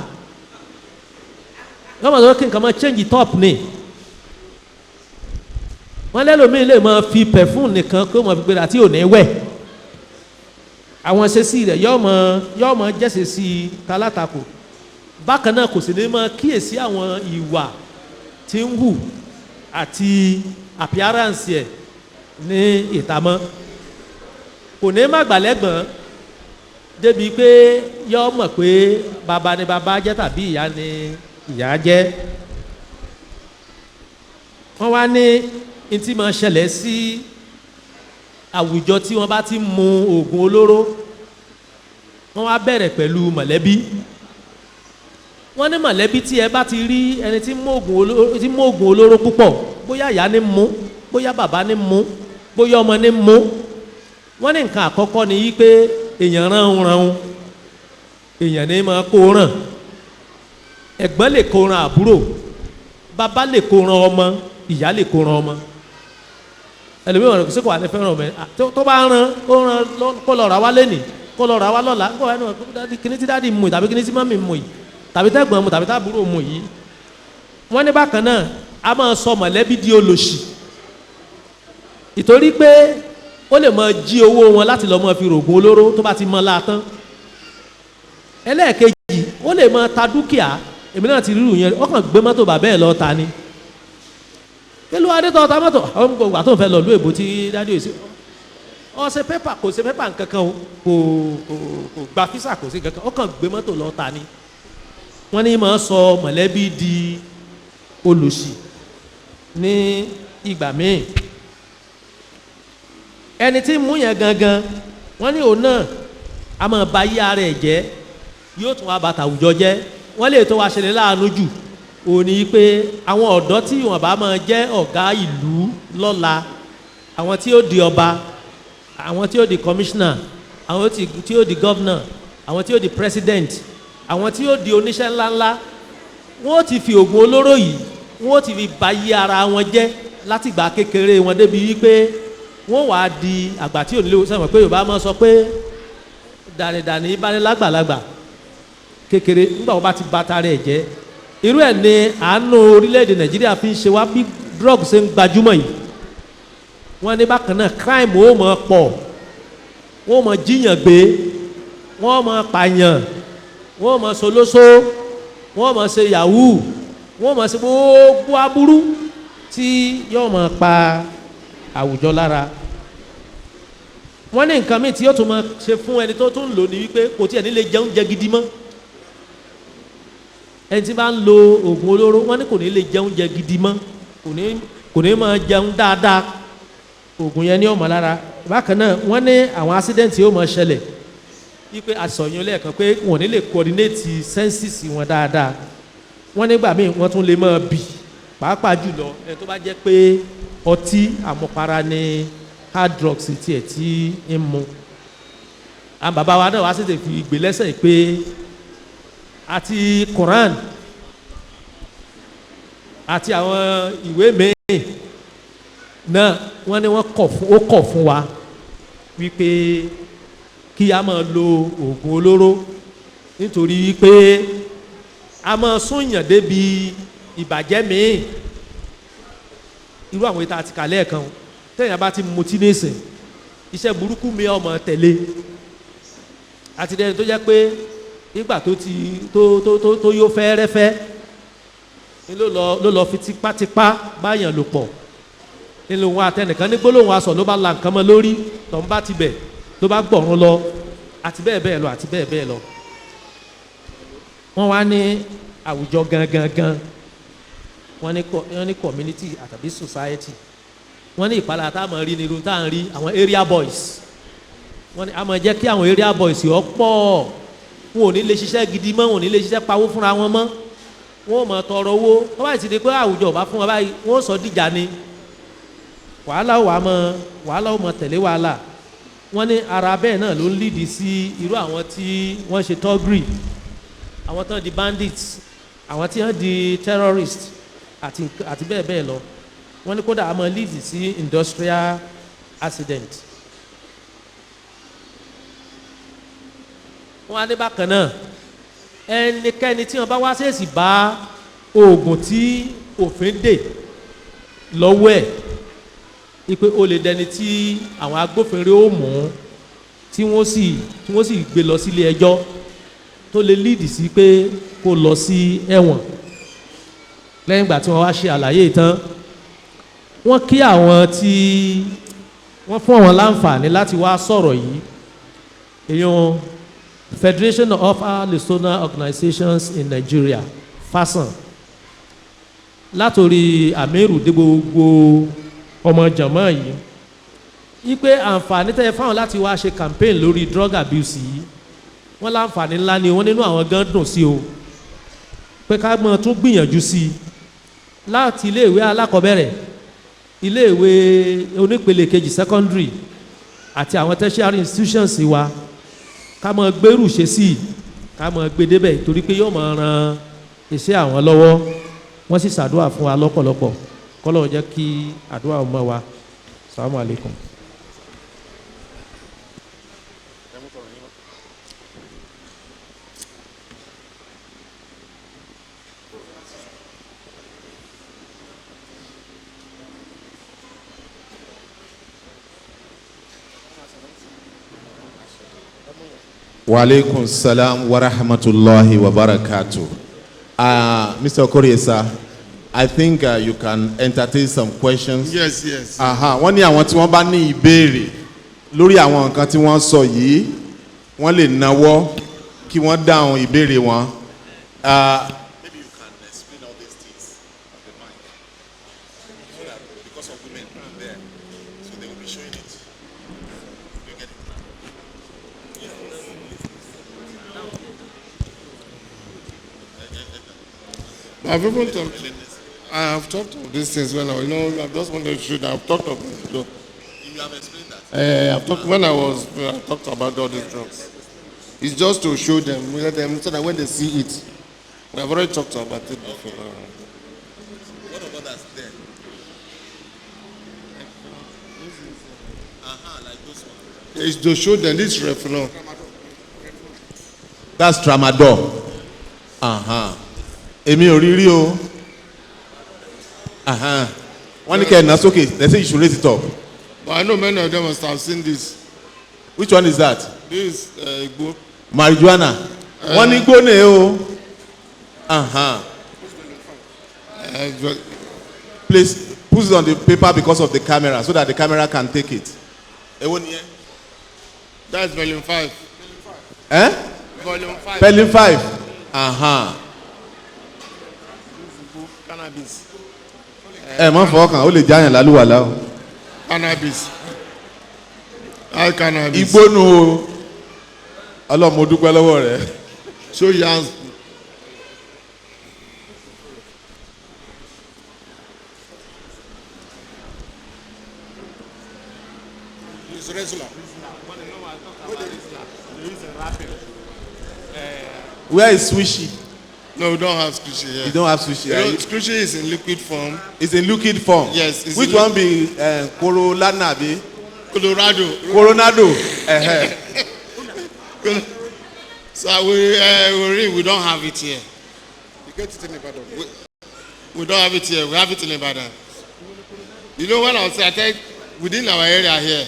yọ́n máa sọ kí nǹkan máa change top ni wọ́n lẹ́lòmíì lè máa fi perfume nìkan kó máa fi gbéra tí ò ní wẹ̀ àwọn ṣẹ́sí rẹ̀ yọ́ mọ jẹ́sẹ̀ sí talátakò bákan náà kò sì ní máa kíyèsí àwọn ìwà tí ń hù àti appearance ẹ̀ ní ìtamọ́ kò ní má gbàlẹ́gbọ̀n débi pé yọ́ mọ̀ pé bàbá ni bàbá jẹ́ tàbí ìyá ni ìyá jẹ́ wọ́n wá ní ntí máa ṣẹlẹ̀ sí àwùjọ tí wọ́n bá ti mu oògùn olóró wọ́n wá bẹ̀rẹ̀ pẹ̀lú mọ̀lẹ́bí wọ́n ní mọ̀lẹ́bí tí ẹ bá ti rí ẹni tí mú oògùn olóró púpọ̀ bóyá ìyá ní mú bóyá bàbá ní mú bóyá ọmọ ní mú wọ́n ní nǹkan àkọ́kọ́ ni yí pé èèyàn ránun èèyàn ní máa kó ràn ẹ̀gbọ́n lè kó ràn àbúrò bàbá lè kó ràn ọmọ ìyá lè kó ràn ọmọ ẹlòmíràn kò sí kò wà ní fẹ́ràn ọmọ tó bá ràn ó ràn kó lọ rà wá lẹ́nìí kó lọ rà wá lọ́la kó wà ní kíní tí dáàdi mú yìí tàbí kíní tí mọ́mì mú yìí tàbí tẹ́gbọ̀n mú tàbí tábúrò mú yìí wọ́n ní bákan náà a máa sọ mọ̀lẹ́bí di olòṣì ìtorí pé ó lè máa jí owó wọn láti lọ máa fi rògùn olóró tó bá ti mọ́ láàtán ẹlẹ́ẹ̀kejì ó lè máa ta dúkìá èmi náà ti rírù yẹn ó kàn gbé mọ́tò bàbá ẹ̀ lọ ta ni pẹ̀lú adétọ́ ta mọ́tò àwọn gbogbo àtọ́ fẹ́ lọ lú èbó tí dájú èsì ọ̀sẹ̀ pépà kò ṣe pépà nkankan kò gba físà kò sí nkankan ó kàn gbé mọ́tò lọ ta ni wọ́n ní máa sọ mọ̀lẹ́bí di olùsì ní ìgbà míì ẹni tí mú yẹn gangan wọ́n ní òun náà a máa ba yí ara ẹ̀ jẹ́ yóò tún wá bàtà àwùjọ jẹ́ wọ́n lè tó wá ṣẹlẹ̀ láàánú jù òun ni pé àwọn ọ̀dọ́ tí wọ́n bá máa jẹ́ ọ̀gá ìlú lọ́la àwọn tí ó di ọba àwọn tí ó di commissioner àwọn tí ó di governor àwọn tí ó di president àwọn tí yóò di oníṣẹ́ ńláńlá wọ́n ti fi oògùn olóró yìí wọ́n ti fi ba yí ara wọn jẹ́ láti ìgbà kékeré wọn débi wípé wọ́n wàá di àgbà tí ò nílé sẹ́wọ̀n pé Yorùbá máa sọ pé dànìdànì ìbálẹ̀ lágbàlagbà kékeré nígbà wọ́n bá ti ba tara ẹ̀ jẹ́ irú ẹ̀ ni àánú orílẹ̀-èdè Nàìjíríà fi ń ṣe wá bí drug ṣe ń gbajúmọ̀ yìí wọ́n ní bákan náà crime ó mọ̀ pọ̀ wọ́n mọ̀ jíyàn gbé wọ́n mọ̀ pààyàn wọ́n mọ̀ solóso wọ́n mọ̀ ṣe yahoo wọ́n mọ̀ ṣe gbogbo aburú tí yóò mọ̀ pa àwùjọ lára wọ́n ní nǹkan míì tí yóò tún mọ̀ ṣe fún ẹni tó tún lò ní wípé kò tí ẹni lè jẹ oúnjẹ gidi mọ́ ẹni tí bá ń lo oògùn olóró wọ́n ní kò ní lè jẹ oúnjẹ gidi mọ́ kò ní máa jẹun dáadáa oògùn yẹn ní ọmọ lára bákan náà wọ́n ní àwọn accident yóò máa ṣẹlẹ̀ wípé àsọyún lẹ́ẹ̀kan pé wọ́n ní lè coordinate senses wọn dáadáa wọ́n nígbà míì wọ́n tún lè máa bì pàápàá jùlọ ẹni tó bá jẹ́ pé ọtí àmupara ni hard drugs tiẹ̀ tí ń mu àwọn bàbá wa náà wá sì ti fi ìgbé lẹ́sẹ̀ pé àti Quran àti àwọn ìwé mìíràn náà wọ́n ní wọ́n kọ̀ fún wa wípé kí a máa lo oògùn olóró nítorí wípé a máa súnyàn débi ìbàjẹ́ míì irú àwọn ìta àti kàlẹ́ kan tẹ̀yìn bá ti mutí nísìn iṣẹ́ burúkú mi ọmọ tẹ̀lé àti dẹni tó jẹ́ pé nígbà tó yó fẹ́ẹ́rẹ́fẹ́ ló lọ fi tipátipá báyàn lò pọ̀ nínú wọn àtẹnìkan ní gbólóhùn aṣọ ló bá la nǹkan mọ́ lórí tọ́ ń bá ti bẹ̀ ló bá gbọ̀rún lọ àti bẹ́ẹ̀ bẹ́ẹ̀ lọ àti bẹ́ẹ̀ bẹ́ẹ̀ lọ wọ́n wá ní àwùjọ gangan wọ́n ní community àtàbí society wọ́n ní ìpalà tá a máa rí nírú tá à ń rí àwọn area boys wọ́n ní a máa jẹ́ kí àwọn area boys yọ pọ̀ wọn ò ní lè ṣiṣẹ́ gidi mọ́ wọn ò ní lè ṣiṣẹ́ pawó fúnra wọn mọ́ wọn ò mọ̀ tọrọ owó wọ́n bá ti di pé àwùjọ ò bá fún wọn báyìí wọ́n ò sọ dìjà ni wàhálà ò mọ̀ tẹ̀lé wàhálà wọ́n ní ara bẹ́ẹ̀ náà ló ń lídìí sí irú àwọn tí wọ́n ṣe tọ́gìrì àwọn tán di bandits àwọn tí wọ́n di terrorist àti bẹ́ẹ̀ bẹ́ẹ̀ lọ wọ́n ní kódà a máa lídìí sí industrial accident. wọ́n á ní bákan náà ẹnikẹ́ni tí wọ́n bá wá ṣèèṣì bá oògùn tí òfin dè lọ́wọ́ ẹ̀ ipe ó lè dẹni tí àwọn agbófinró ó mú tí wọ́n sì gbé lọ sílé ẹjọ́ tó lè líìdì sí pé kó lọ sí ẹ̀wọ̀n lẹ́yìn ìgbà tí wọ́n wá ṣe àlàyé tán wọ́n kí àwọn tí wọ́n fún àwọn láǹfààní láti wá sọ̀rọ̀ yìí èèyàn Federation of Listener Organizations in Nigeria FASAN látòrí Amiru dé gbogbo ọmọ jàmá yìí wípé àǹfààní tẹ́ fáwọn láti wá ṣe campaign lórí drug abuse yìí wọ́n láǹfààní ńlá ni wọ́n nínú àwọn gan dùn sí o pé ká mọ̀ tún gbìyànjú sí i láti iléèwé alákọ̀ọ́bẹ̀rẹ̀ iléèwé onípele kejì secondary àti àwọn tertiary institutions wa ká mọ̀ gbèrú ṣe sí i ká mọ̀ gbé débẹ̀ torí pé yóò mọ̀ ran iṣẹ́ àwọn lọ́wọ́ wọ́n sì ṣàdúrà fún wa lọ́pọ̀lọpọ̀ kọ́lọ́ jẹ́ kí àdúrà ọmọ wa salamu alaikum. Wa alaikum salam wa rahmatullahi wa barakatuh. Mr. Okeho, sir, I think you can entertain some questions. Yes, yes. Wọ́n ní àwọn tí wọ́n bá ní ìbéèrè lórí àwọn nǹkan tí wọ́n sọ yìí wọ́n lè náwó kí wọ́n dáhùn ìbéèrè wọn. Maybe you can explain all these things on the mic so that because of women there so they will be showing it. You get it? I've even talked. I have talked of these things when I just wanted to show that I've talked of it. You have explained that. I've talked when I talked about all these drugs. It's just to show them, let them so that when they see it, we have already talked about it before. What about that there? Like those ones. It's to show them this Reflon. That's tramadol. Èmi ò rí rí o. Wọ́n ní kẹ́ ẹ̀ ná sókè. They say you should raise it up. But I know many of them must have seen this. Which one is that? This Igbo. Marijuana. Wọ́n ní gbóná o. Please put it on the paper because of the camera so that the camera can take it. Èwo nìyẹn? That's volume 5. Volume 5. Volume 5. Cannabis. Má fọwọ́ kàn ó lè jáyàn lálùwàlá o. Cannabis. All cannabis. Igbónu o. Ọlọ́run mo dúpẹ́ lọ́wọ́ rẹ̀. Show your hands. It's regular. Where is Swishy? No, we don't have squishy here. You don't have Swishy. Squishy is in liquid form. It's in liquid form. Yes. It's Which one be Corolana be? Colorado. Coronado. So we don't have it here. You get it in Ibadan. We don't have it here. We have it in Ibadan. You know when I said within our area here,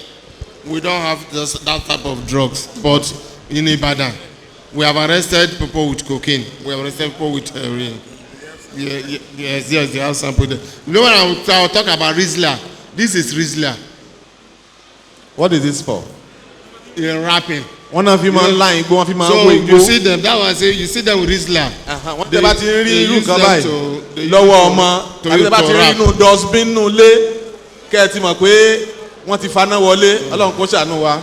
we don't have that type of drugs. But in Ibadan, we have arrested people with cocaine. We have arrested people with heroin. Yes, they have sample there. You know when I'll talk about Rizla, this is Rizla. What is this for? In rapping. One of you man line go, one of you man So go. you see them, that one say you see them with Rizla. Wọ́n tẹ́ bá ti rí irú nǹkan báyìí they lọ́wọ́ use ọmọ to àti tẹ́ bá ti rí rap. inú dustbin nù lé kẹ́ ẹ ti mọ̀ pé wọ́n ti faná wọlé Ọlọ́run kó ṣàánú wa.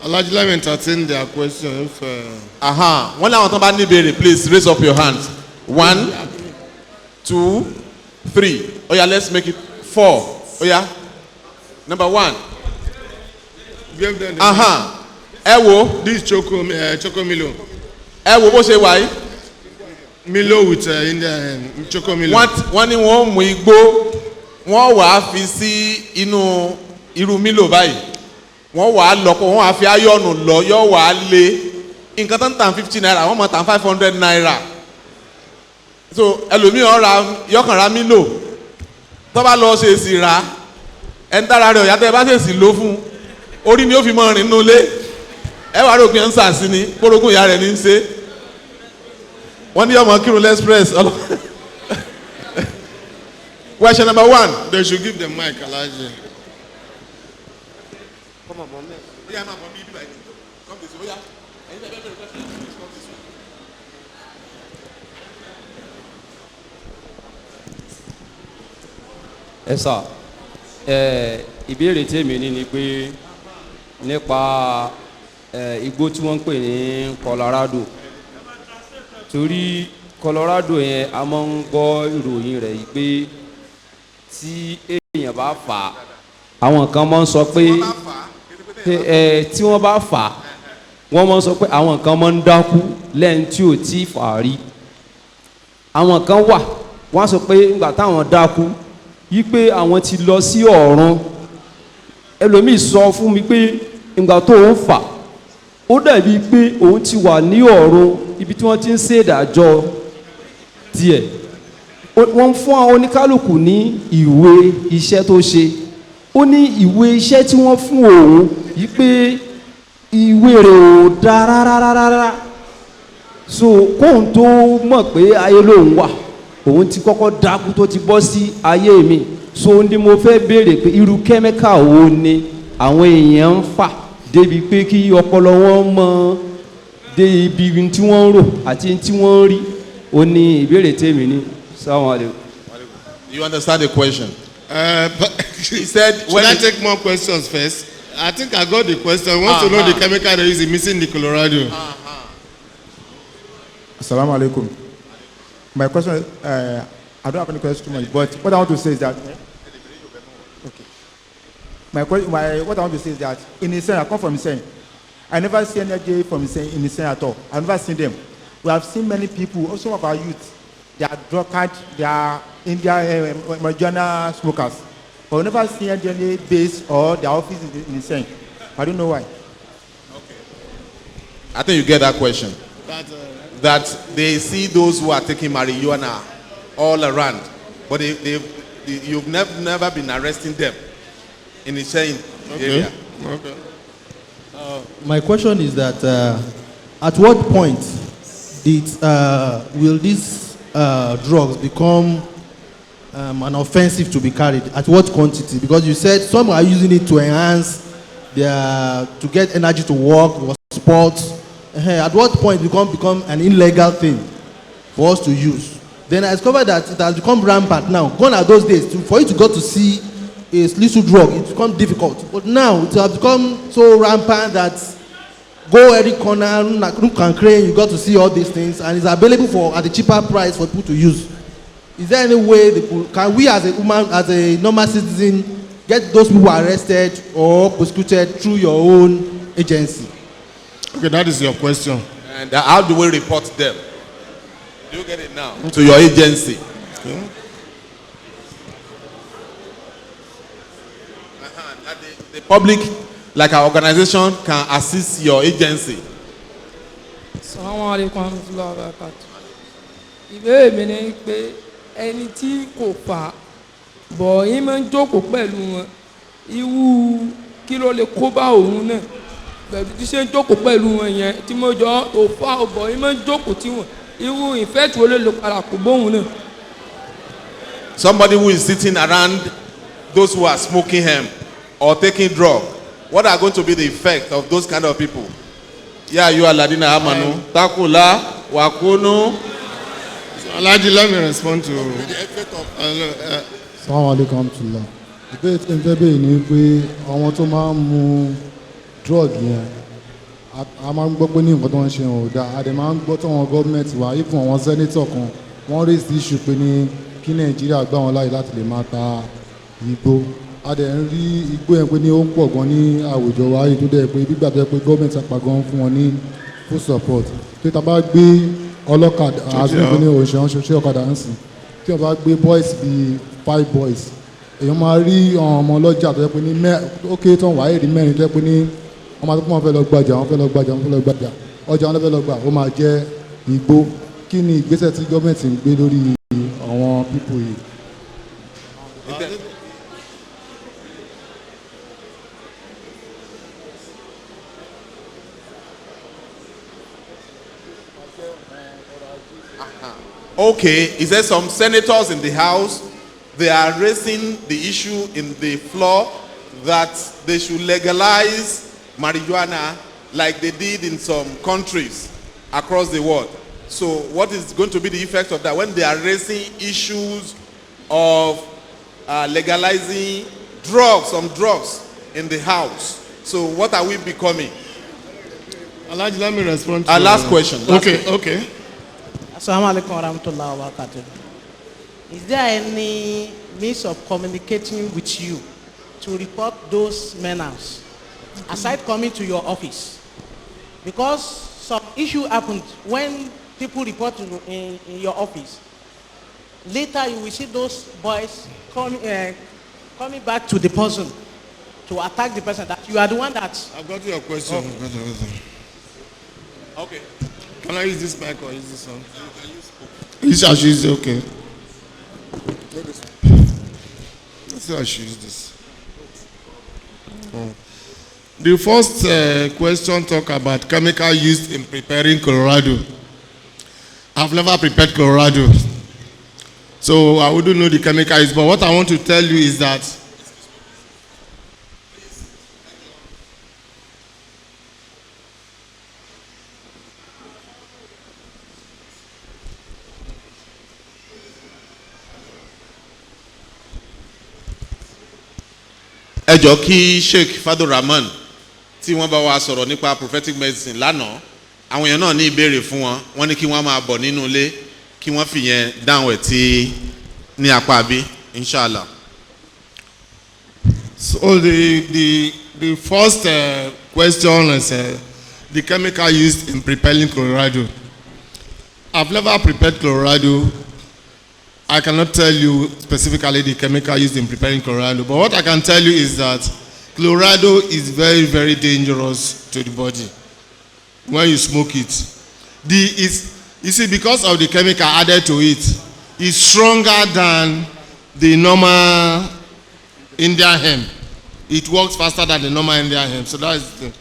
Alhaji, let me entertain their question. If, wọ́n láwọn tán bá ní ìbéèrè please raise up your hands. 1, 2, 3. Oya let's make it 4. Oya number 1. give them the ẹ wo this choco Milo. ẹ wo bó ṣe wà yìí. Milo with choco Milo. Wọ́n ní wọ́n mú igbó wọ́n wàá fi sí inú irú Milo báyìí wọ́n wàá lọ́pọ̀ wọ́n wàá fi ayọ̀nù lọ yọ̀ wàá lé nǹkan tó ń tàn 50 naira wọ́n mọ̀ tàn 500 naira so ẹlòmíràn ra yọkànra Milo tó bá lọ ṣe èsì rà ẹni tára rẹ̀ ọ̀yá tẹ́ bá ṣèṣì ló fún orí ni ó fi mọ́ rìn nínú ilé ẹ wàá rògbìn ẹ̀ ń sàsí ni kórógùn ìyá rẹ̀ ní í ṣe wọ́n ní ọmọ kírun express question number 1. They should give them mic, Alhaji. Come on, Mom. Yeah, Mom. Come this way. Yeah. Come this way. Ẹ sà, ìbéèrè tèmi ni pé nípa igbó tí wọ́n ń pè ní Colorado torí Colorado yẹn a máa ń gbọ́ ìròyìn rẹ̀ yìí pé tí èèyàn bá fà á àwọn kan máa ń sọ pé tí wọ́n bá fà á wọ́n máa ń sọ pé àwọn kan máa ń dákú lẹ́yìn tí ò tí fà á rí àwọn kan wà wọ́n á sọ pé nígbà táwọn dákú yí pé àwọn ti lọ sí ọ̀run ẹlòmíì sọ fún mi pé ìgbà tó ń fà ó dàbí pé òun ti wà ní ọ̀run ibi tí wọ́n ti ń ṣèdájọ́ tiẹ̀ wọ́n fún àwọn oníkálukú ní ìwé iṣẹ́ tó ṣe ó ní ìwé iṣẹ́ tí wọ́n fún òun yí pé ìwé rẹ̀ ò dáa rárá so kóun tó mọ̀ pé ayé lòun wà òun ti kọ́kọ́ dákú tó ti bọ́ sí ayé mi so ní mo fẹ́ béèrè pé irú kẹ́míkà wo ni àwọn èèyàn ń fà débi pé kí ọpọlọ wọn mọ dé ibi tí wọ́n ń rò àti tí wọ́n ń rí ó ní ìbéèrè tèmi ní sáwọn àlè. You understand the question? He said, should I take more questions first? I think I got the question. I want to know the chemical they use in missing the Colorado. Assalamu alaikum. My question is, I don't have any question too much, but what I want to say is that, okay. what I want to say is that in Isen, I come from Isen. I never see any J from Isen in Isen at all. I've never seen them. We have seen many people, also of our youth. They are drug cards, they are Indian marijuana smokers. But we never seen any base or their office in Isen. I don't know why. I think you get that question. That they see those who are taking marijuana all around, but you've never been arresting them in the same area. Okay. My question is that at what point will these drugs become an offensive to be carried? At what quantity? Because you said some are using it to enhance to get energy to work or sports. At what point become an illegal thing for us to use? Then I discovered that it has become rampant now. Gone are those days. For you to go to see a little drug, it becomes difficult. But now it has become so rampant that go every corner, look and crane, you got to see all these things, and it's available at a cheaper price for people to use. Is there any way can we as a normal citizen, get those people arrested or prosecuted through your own agency? Okay, that is your question. And how do we report them? Do you get it now? To your agency. Okay. The public, like our organization, can assist your agency. Assalamu alaikum warahmatullahi wabarakatuh. Ìbéèrè mi ni pé ẹni tí kò fà bọ̀ yín máa ń jókòó pẹ̀lú wọn irú kí ló lè kó bá òun náà pẹ̀lú tí ṣe ń jókòó pẹ̀lú wọn yẹn tí mo jọ òfà ọ̀bọ̀ yín máa ń jókòó tí wọn irú ìfẹ́ tí ó lè lò padà kó bóun náà. Somebody who is sitting around those who are smoking hemp or taking drug, what are going to be the effect of those kind of people? Yeah, you are Ladina Amanu. Takula, Wakunu. Alhaji, let me respond to. Assalamu alaikum tullah. Ìbéèrè tí n fẹ́ bèèrè ni pé àwọn tó máa ń mu drug yẹn a máa ń gbọ́ pé ní nǹkan tó ń ṣe ò dáa a dẹ̀ máa ń gbọ́ tó wọn gọ́ọ̀mẹ̀ntì wa ifun àwọn sẹ́nétọ̀ kan wọ́n raise the issue pé ní kí Nàìjíríà gbà wọn láàyè láti lè máa ta igbó a dẹ̀ ń rí igbó yẹn pé ní ó ń pọ̀ gan ní àwùjọ wa yìí tó dẹ̀ pé gbígbà tó yẹ pé gọ́ọ̀mẹ̀ntì apá gan fún wọn ní full support tó ta bá gbé ọlọ́kadà àzúgbò ní òṣìṣẹ́ ọ̀kadà ń sìn tí wọ́n bá gbé boys bíi 5 boys èèyàn máa rí ọmọ ọlọ́jà tó yẹ pé ní ó kéré tán wàá èrì mẹ́rin tó yẹ pé ní wọ́n máa tó pé wọ́n fẹ́ lọ gbajà ọjà wọn fẹ́ lọ gbà ó máa jẹ́ igbó kí ni ìgbésẹ̀ tí gọ́ọ̀mẹ̀ntì ń gbé lórí àwọn pípò yìí. Okay, is there some senators in the House? They are raising the issue in the floor that they should legalize marijuana like they did in some countries across the world. So what is going to be the effect of that when they are raising issues of legalizing some drugs in the House? So what are we becoming? Alhaji, let me respond to. Last question. Okay. Assalamu alaikum warahmatullahi wabarakatuh. Is there any means of communicating with you to report those menaces aside coming to your office? Because some issue happened when people report in your office. Later you will see those boys coming back to the person to attack the person that you are the one that. I've got your question. Okay. Can I use this mic or use this one? I should use it, okay. Let's see how I should use this. The first question talk about chemical used in preparing Colorado. I've never prepared Colorado, so I wouldn't know the chemical use. But what I want to tell you is that ẹ jọ kí Sheikh Fadurrahman tí wọ́n bá wa sọ̀rọ̀ nípa prophetic medicine lánàá àwọn èèyàn náà ní ìbéèrè fún wọn wọ́n ní kí wọ́n máa bọ̀ nínú ilé kí wọ́n fìyẹn dáhùn ẹ̀ tí ní apá bí inshallah. So the first question is the chemical used in preparing Colorado. I've never prepared Colorado. I cannot tell you specifically the chemical used in preparing Colorado, but what I can tell you is that Colorado is very, very dangerous to the body when you smoke it. You see, because of the chemical added to it, it's stronger than the normal Indian hemp. It works faster than the normal Indian hemp. So that is the thing.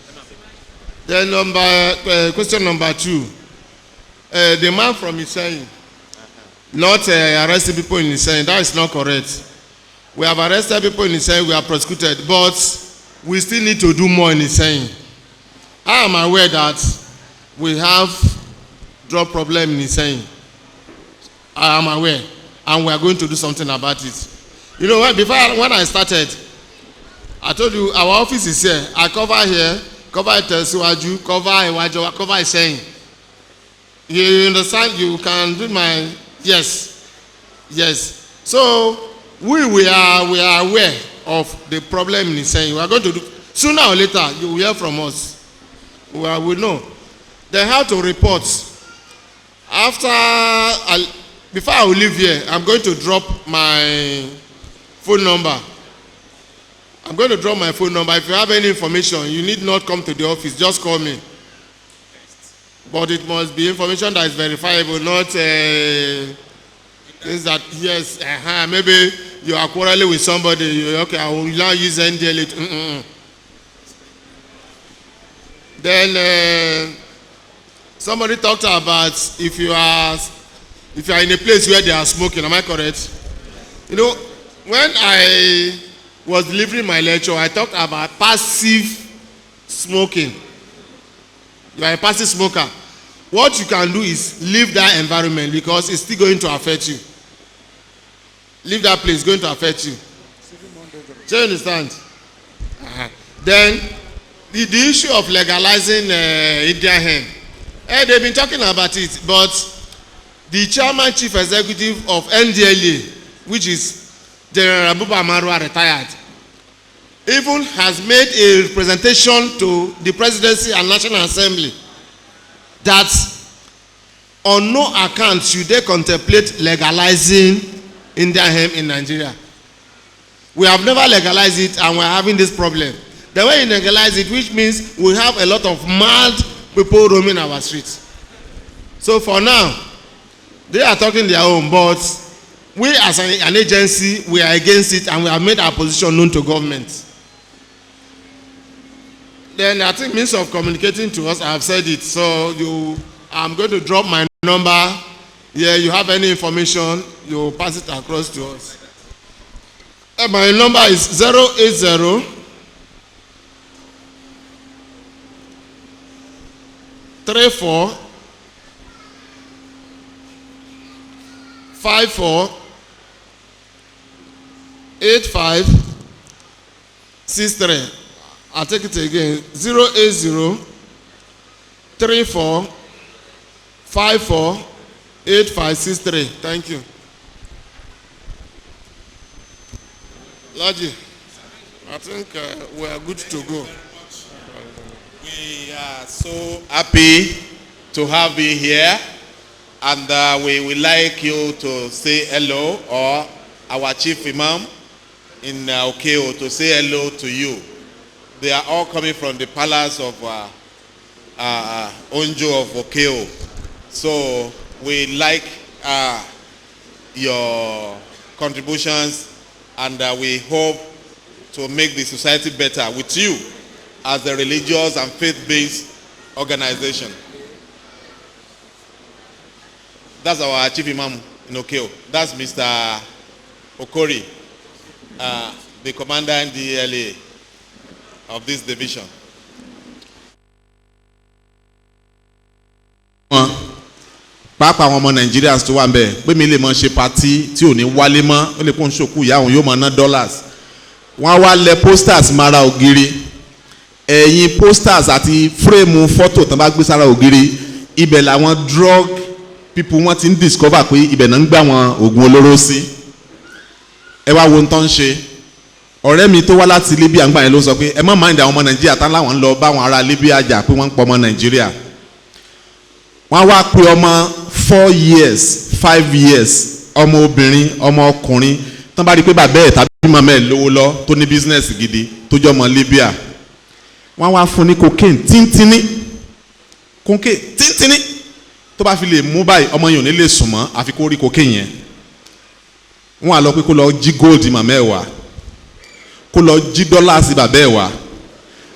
Then question number 2. The man from Iseyin, not arresting people in Iseyin. That is not correct. We have arrested people in Iseyin, we are prosecuted, but we still need to do more in Iseyin. I am aware that we have drug problem in Iseyin. I am aware, and we are going to do something about it. You know, when I started, I told you our office is here. I cover here, cover Tesiwaju, cover Iwajo, cover Iseyin. You understand? You can do my yes. So we are aware of the problem in Iseyin. We are going to do sooner or later. You will hear from us. We know. Then how to report. Before I will leave here, I'm going to drop my phone number. I'm going to drop my phone number. If you have any information, you need not come to the office. Just call me. But it must be information that is verifiable, not things that, yes, maybe you are quarreling with somebody. Okay, I will now use NDL. Then somebody talked about if you are in a place where they are smoking. Am I correct? You know, when I was delivering my lecture, I talked about passive smoking. You are a passive smoker. What you can do is leave that environment because it's still going to affect you. Leave that place, it's going to affect you. Do you understand? Then the issue of legalizing Indian hemp. They've been talking about it, but the chairman chief executive of NDLA, which is General Abuba Marwa, retired, even has made a presentation to the presidency and National Assembly that on no account should they contemplate legalizing Indian hemp in Nigeria. We have never legalized it and we're having this problem. The way you legalize it, which means we have a lot of mad people roaming our streets. So for now, they are talking their own, but we as an agency, we are against it and we have made our position known to government. Then I think means of communicating to us, I have said it. So I'm going to drop my number. Yeah, you have any information, you pass it across to us. And my number is 080 34 54 85 63. I'll take it again. 080 34 54 8563. Thank you. Laji, I think we are good to go. We are so happy to have you here, and we would like you to say hello, or our chief imam in Okeho to say hello to you. They are all coming from the palace of Onjo of Okeho. So we like your contributions, and we hope to make the society better with you as a religious and faith-based organization. That's our chief imam in Okeho. That's Mr. Okori, the commander in the LA of this division. Pàápàá àwọn ọmọ Nàìjíríà tó wà ń bẹ̀ pé mi lè mọ ṣe pati tí ò ní wálé mọ́ ó lè kún ṣòkú ìyá òun yóò mọ ná dollars. Wọ́n á wá lẹ posters mara ògiri. Ẹ̀yìn posters àti frame photo tán bá gbé sára ògiri ibẹ̀ làwọn drug people wọ́n ti ń discover pé ibẹ̀ náà ń gbà wọn oògùn olóró sí. Ẹ wá wo ń tán ṣe ọ̀rẹ́ mi tó wá láti Libya ń gbà yẹn ló sọ pé ẹ má mind àwọn ọmọ Nàìjíríà tán láwọn ń lọ bá àwọn ará Libya jà pé wọ́n ń pọ̀ ọmọ Nàìjíríà wọ́n wá pé ọmọ 4 years 5 years ọmọ obìnrin ọmọ ọkùnrin tán bá rí pé bàbá ẹ̀ tàbí màmá ẹ̀ lówó lọ tó ní business gidi tó jọ ọmọ Libya wọ́n wá fún ní cocaine tíntínní tó bá fi lè mú báyìí ọmọ yẹn ò ní lè sùn mọ́ àfi kó rí cocaine yẹn wọ́n á lọ pé kó lọ jí gold màmá ẹ̀ wá kó lọ jí dọ́là sí bàbá ẹ̀ wá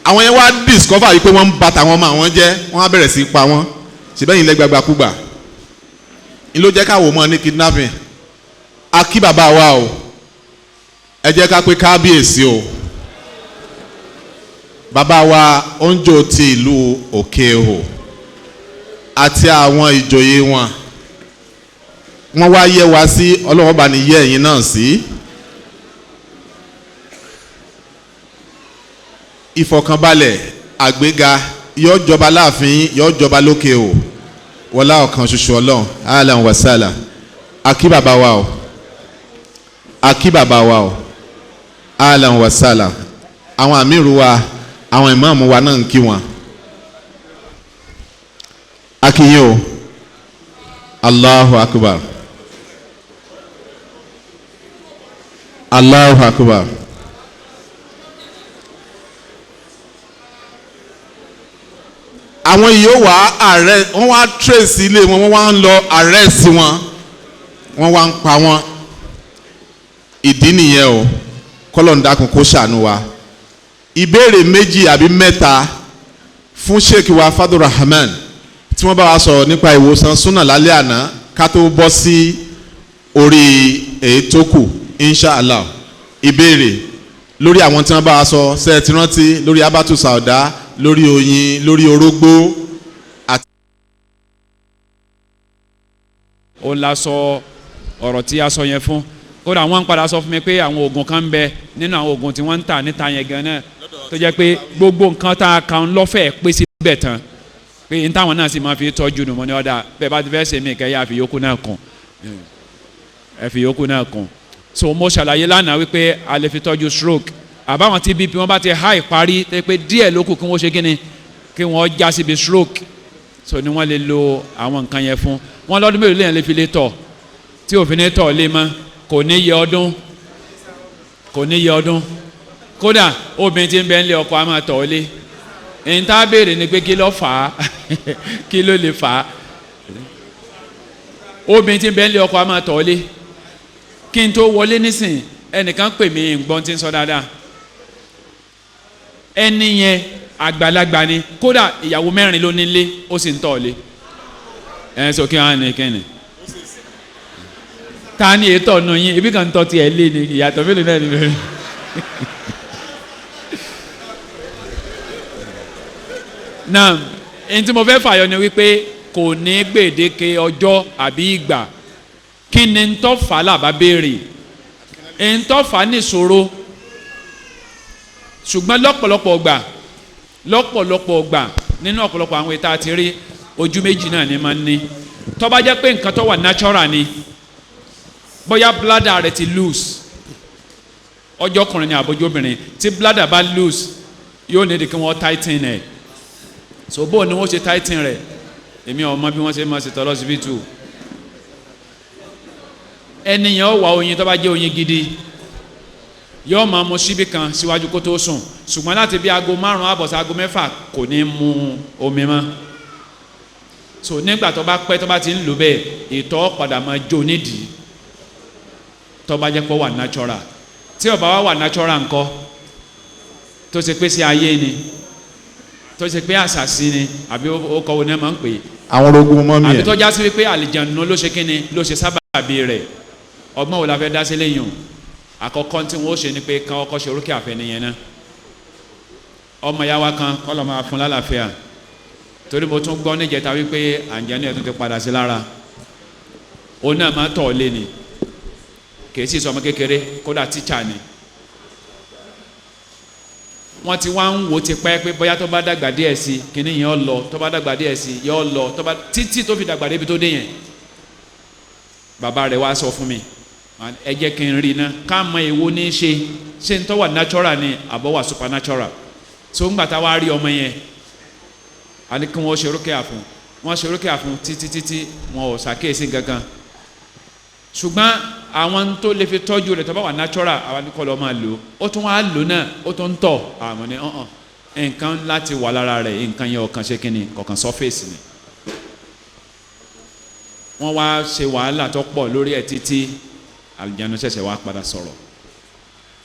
àwọn yẹn wá discover yìí pé wọ́n ń bà tàwọn ọmọ àwọn jẹ́ wọ́n á bẹ̀rẹ̀ sí pa wọ́n ṣèbẹ́yìn lẹ́gbàgbàkúgbà ń ló jẹ́ káwọ́ mọ́ ní kidnapping a kí bàbá wa o ẹ jẹ́ ká pé kábíyèsí o bàbá wa oúnjẹ ti ìlú Okeho àti àwọn ìjòyè wọn wọ́n wá yẹ wá sí ọlọ́wọ́ bá ní yẹ ẹ̀yin náà sí ìfọ̀kànbalẹ̀ àgbéga yóò jọba láàfin yóò jọba lókè o wọlá ọ̀kan ṣoṣo ọlọ́run alan wasala akí bàbá wa o akí bàbá wa o alan wasala àwọn àmírù wa àwọn ìmáàmù wa náà ń kí wọn akíyìn o Allahu akbar Allahu akbar àwọn yóò wá ààrẹ wọ́n wá trace ilé wọn wọ́n wá ń lọ arrest wọn wọ́n wá ń pa wọn ìdí nìyẹn o kọ́lọ́n dákun kó ṣàánú wa ìbéèrè méjì àbí mẹ́ta fún sheikh wa Fadurrahman tí wọ́n bá wa sọ̀rọ̀ nípa ìwòsàn súnà lálẹ́ àná ká tó bọ́ sí orí èyí tó kù inshallah ìbéèrè lórí àwọn tí wọ́n bá wa sọ ṣe ti rántí lórí abatu sauda lórí oyin lórí orógbó àti. ó la sọ ọ̀rọ̀ tí a sọ yẹn fún kódà wọ́n ń padà sọ fún mi pé àwọn oògùn kan ń bẹ nínú àwọn oògùn tí wọ́n ń tà níta yẹn gan náà tó jẹ́ pé gbogbo nǹkan tá a kàn lọ́fẹ̀ẹ́ pé síbẹ̀ tán pé n táwọn náà sì máa fi tọ́jú nù mọ́ ní ọ̀dà bẹ́ẹ̀ bá ti fẹ́ ṣe mí kẹ́yà fi yókù náà kùn ẹ fi yókù náà kùn so mo ṣàlàyé lánàá wípé a lè fi tọ́jú stroke àbáwọn tí bp wọn bá ti high parí pé díẹ̀ ló kù kí wọ́n ṣe kíni kí wọ́n já síbi stroke so ni wọ́n lè lo àwọn nǹkan yẹn fún wọn lọ́dún mélòó lèèyàn lè fi lè tọ̀ tí òfin ní tọ̀ lé mọ́ kò ní yẹ ọdún kò ní yẹ ọdún kódà obìnrin tí ń bẹ ń lé ọkọ a máa tọ̀ ọ́ lé èyí tá a béèrè ni pé kí ló fà á kí ló lè fà á obìnrin tí ń bẹ ń lé ọkọ a máa tọ̀ ọ́ lé kí n tó wọlé nísìn ẹnìkan pè mí gbọ́n tí ń sọ dáadáa ẹni yẹn àgbàlagbà ni kódà ìyàwó mẹ́rin ló nílé ó sì ń tọ̀ ọ́ lé ẹ̀ sọ kí wọ́n á ní kẹ́ni ta ni ètò ọ̀nà yín ebi kan tọ́ tiẹ̀ lé ni ìyàtọ̀ mélòó náà ni lórí. náà ẹni tí mo fẹ́ fàyọ ni wípé kò ní gbèdéke ọjọ́ àbí ìgbà kí ni ń tọ́ fà á làbá béèrè ń tọ́ fà á nìṣòro ṣùgbọ́n lọ́pọ̀lọpọ̀ gbà nínú ọ̀pọ̀lọpọ̀ àwọn ètò àti rí ojú méjì náà ni máa ń ní tó bá jẹ́ pé nǹkan tó wà natural ni bóyá bladder rẹ ti loose ọjọ́ ọkùnrin ni àbójú obìnrin tí bladder bá loose yóò ní di kí wọ́n tighten ẹ̀ so bóun ni wọ́n ṣe tighten rẹ̀ èmi ò mọ bí wọ́n ṣe máa ṣe tọ́lọ́ síbí tù ẹnìyàn ó wá oyin tó bá jẹ́ oyin gidi yóò máa mu síbí kan síwájú kó tó sùn ṣùgbọ́n láti bí aago 5:30 sí aago 6 kò ní mu omi mọ́ so nígbà tó bá pẹ́ tó bá ti ń lò bẹ́ẹ̀ ìtọ̀ padà máa jó nídìí tó bá jẹ́ pé wà natural tí ó bá wà natural ńkọ́ tó ṣe pé sí ayé ni tó ṣe pé àṣàṣì ni àbí ó kọ́wé náà máa ń pè é àwọn orogun mọ́ mi ẹ̀ àbí tó já sí wípé àlìjànú ló ṣe kíni ló ṣe sábàbí rẹ̀ ọgbọ́n wo la fẹ́ dá sí lẹ́yìn àkọ́kọ́ tí wọ́n ó ṣe ni pé kán ọkọ̀ ṣe orókè àfẹnìyẹn náà ọmọ ìyá wa kan kọ́ lọ́ máa fún lálàáfíà torí mo tún gbọ́ níjẹta wípé àǹjẹ́ni ẹ̀ tún ti padà sí lára òun náà máa tọ̀ lé ni kì í sì sọmọ kékeré kódà tíṣà ni wọ́n ti wá ń wo ti pẹ́ pé bóyá tó bá dàgbà díẹ̀ sí kíní yẹn ó lọ tó bá dàgbà díẹ̀ sí yẹn ó lọ tó bá títí tó fi dàgbà débi tó dé yẹn bàbá rẹ̀ wá sọ fún mi ẹ jẹ́ kí n rí iná ká mọ èwo ní í ṣe ṣé n tó wà natural ni àbọ̀ wà supernatural so ń gbàtà wá rí ọmọ yẹn a ní kí wọ́n ṣe rúkìá fún wọ́n ṣe rúkìá fún títí wọn ò ṣàkíyèsí gangan ṣùgbọ́n àwọn tó lè fi tọ́jú rẹ̀ tó bá wà natural àwọn ní kọ́ lọ́ọ́ máa lò ó tún wá lò náà ó tún ń tọ̀ àwọn ní nǹkan láti wà lára rẹ̀ nǹkan yẹn ọ̀kan ṣe kínni kọ̀ọ̀kan surface ni wọ́n wá ṣe wàhálà tó pọ̀ lórí ẹ̀ títí àlùjánu ṣẹ̀ṣẹ̀ wá padà sọ̀rọ̀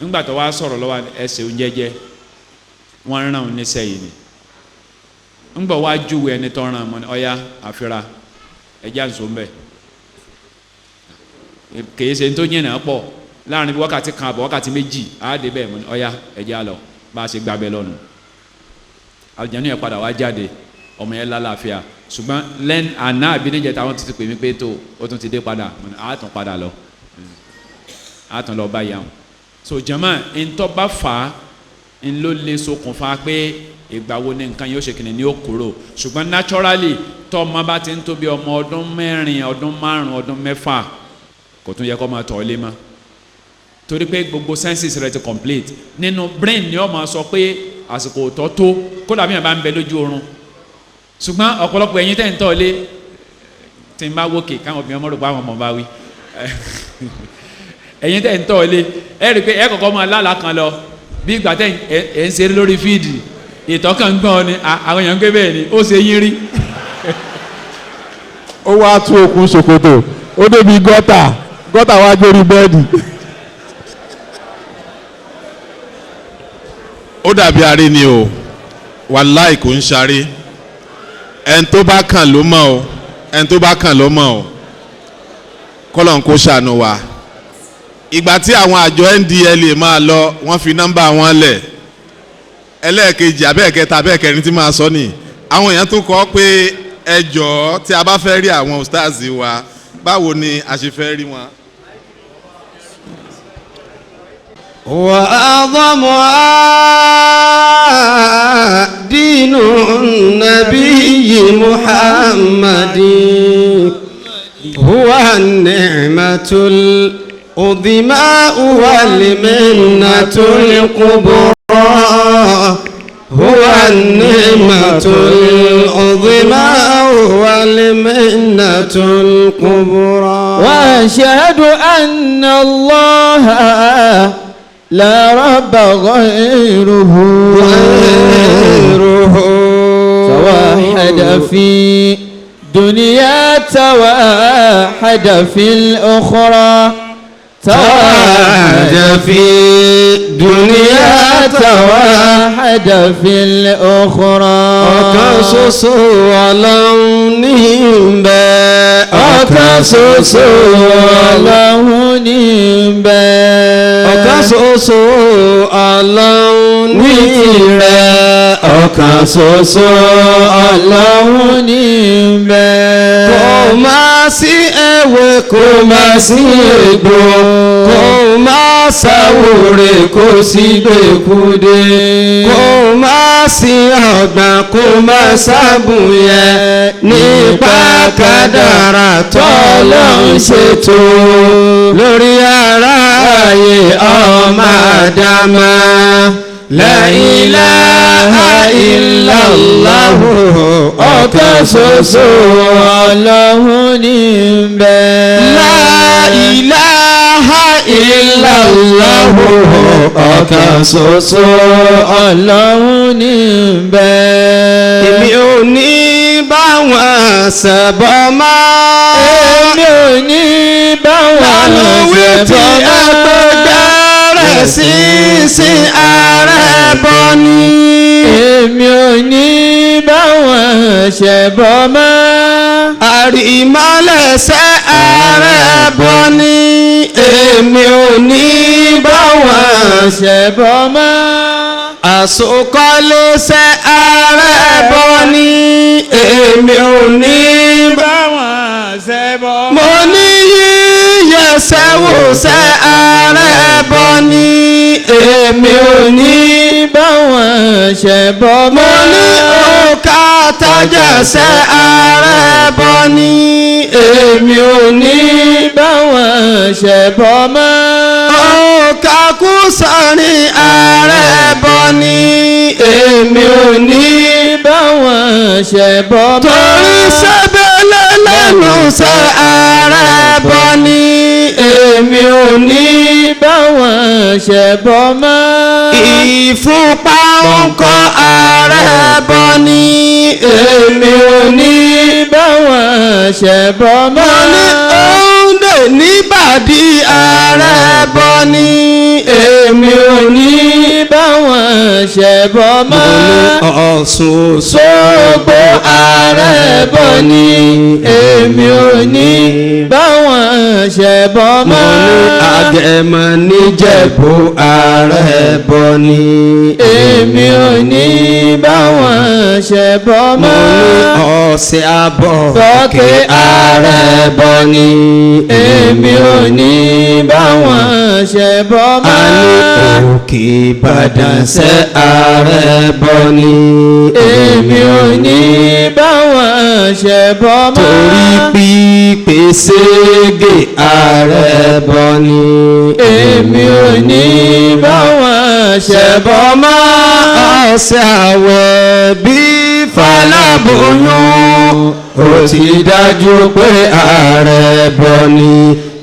nígbà tó wá sọ̀rọ̀ lọ́wọ́ ẹsẹ̀ oúnjẹ jẹ́ wọ́n rán òun níṣẹ́ yìí ni ńgbà wá júwe ẹni tó ràn mọ́ ni ọ̀ya àfira ẹ̀já ń so ń bẹ̀ kìí ṣe tó yẹn náà pọ̀ láàrin bí wákàtí kan àbọ̀ wákàtí méjì àádé bẹ́ẹ̀ mọ́ ni ọ̀ya ẹ̀já lọ bá a ṣe gbàgbẹ́ lọ́nu àlùjánu yẹn padà wá jáde ọmọ yẹn lálàáfíà ṣùgbọ́n lẹ́n àná àbíníjẹ táwọn ti pè mí pé tó ó tún ti dé padà àátún padà lọ àátún lọ bá yà wọn so jama ntọ́ bá fà á ń ló lè ṣokùnfà pé ìgbà wo ni nǹkan yóò ṣe kìnnìún ní ó kúrò ṣùgbọ́n naturally tọ́ ọmọ bá ti ń tóbi ọmọ ọdún 4 ọdún 5 ọdún 6 kò tún yẹ kó máa tọ̀ ọ́ lé mọ́ torí pé gbogbo senses rẹ ti complete nínú brain ni ó máa sọ pé àsìkò òtọ́ tó kódà bí yẹn bá ń bẹ lójú oorun ṣùgbọ́n ọ̀pọ̀lọpọ̀ ẹ̀yin tẹ̀ ń tọ̀ lé tí n bá wókè káwọn obìnrin ọmọ rò pé àwọn ọmọ bá wí ẹ̀yin tẹ̀ ń tọ̀ lé ẹ rí i pé ẹ kọ̀kọ́ máa lálàá kan lọ bí ìgbà tẹ̀ ẹ̀ ń ṣeré lórí fíìdì ìtọ́kàn gbọ́n ni àwọn èèyàn ń gbé bẹ́ẹ̀ ni ó ṣe yín rí. ó wá tú okùn ṣòkòtò ó débi gọ́tà wá jórí bẹ́ẹ̀dì. ó dàbí aré ni o wàláì kò ń ṣaré ẹni tó bá kàn ló mọ̀ o ẹni tó bá kàn ló mọ̀ o kọ́lọ̀ ń kó ṣàánú wa ìgbà tí àwọn àjọ NDLEA máa lọ wọ́n fi nọ́mbà wọn lẹ̀ ẹlẹ́ẹ̀kejì abẹ́ẹ̀kẹta abẹ́ẹ̀kẹrin tí máa sọ ni àwọn èèyàn tún kọ́ pé ẹ jọ̀ọ́ tí a bá fẹ́ rí àwọn stars wa báwo ni a ṣe fẹ́ rí wọn. وأعظمها دين النبي محمد هو النعمة العظمى والمنة الكبرى هو النعمة العظمى والمنة الكبرى وأشهد أن الله لا رب غيره توحد في دنيا توحد في الأخرى توحد في دنيا توحد في الأخرى ọ̀kan Ọlọ́run ní ń bẹ ọ̀kan ṣoṣo Ọlọ́run ní ń bẹ ọ̀kan ṣoṣo Ọlọ́run ní rẹ ọ̀kan ṣoṣo Ọlọ́run ní ń bẹ kò má sí ewé kò má sí egbò kò má sáwòrè kò sí gbèkúdé kò má sí ọ̀gbà kò má sábùyẹ nípa kádàrá tọ́lọ́run ṣètò lórí aráyé ọmọ Ádámà la ilaha illallah ọ̀kan ṣoṣo Ọlọ́run ní ń bẹ la ilaha illallah ọ̀kan ṣoṣo Ọlọ́run ní ń bẹ. èmi ò ní bá wọn ṣẹbọ mọ́. èmi ò ní bá wọn ṣẹbọ mọ́. rẹ̀ sí ààrẹ bọ́ ni. èmi ò ní bá wọn ṣẹbọ mọ́. àrìmọ́lẹ̀ṣẹ̀ ààrẹ bọ́ ni. èmi ò ní bá wọn ṣẹbọ mọ́. àsokọ́lẹ́ṣẹ̀ ààrẹ bọ́ ni. èmi ò ní bá wọn ṣẹbọ mọ́. mo ní yíyẹsẹ̀ wòṣẹ̀ ààrẹ bọ́ ni. èmi ò ní bá wọn ṣẹbọ mọ́. mo ní òkà tájàṣẹ̀ ààrẹ bọ́ ni. èmi ò ní bá wọn ṣẹbọ mọ́. òkà kùsàn ní ààrẹ bọ ni èmi ò ní bá wọn ṣẹbọ mọ́. torí sẹ́bẹ̀lẹ̀ lẹ́nu sẹ́ ààrẹ bọ ni èmi ò ní bá wọn ṣẹbọ mọ́. ìfúnpá ń kọ́ ààrẹ bọ ni èmi ò ní bá wọn ṣẹbọ mọ́. mo ní oúnjẹ níbàdí ààrẹ bọ ni èmi ò ní bá wọn ṣẹbọ mọ́. mo ní Ọ̀ṣun Òṣogbo ààrẹ bọ ni èmi ò ní bá wọn ṣẹbọ mọ́. mo ní Agẹmọ níjẹ̀bú ààrẹ bọ ni èmi ò ní bá wọn ṣẹbọ mọ́. mo ní Ọ̀ṣẹ̀ Àbọ̀ Òkè ààrẹ bọ ni èmi ò ní bá wọn ṣẹbọ mọ́. a ní Òkè Ìbàdàn sẹ́ ààrẹ bọ ni èmi ò ní bá wọn ṣẹbọ mọ́. torí pípé ségè ààrẹ bọ ni èmi ò ní bá wọn ṣẹbọ mọ́. ọ̀sẹ̀ àwẹ̀ bí Fálábóyún ó ti dájú pé ààrẹ bọ ni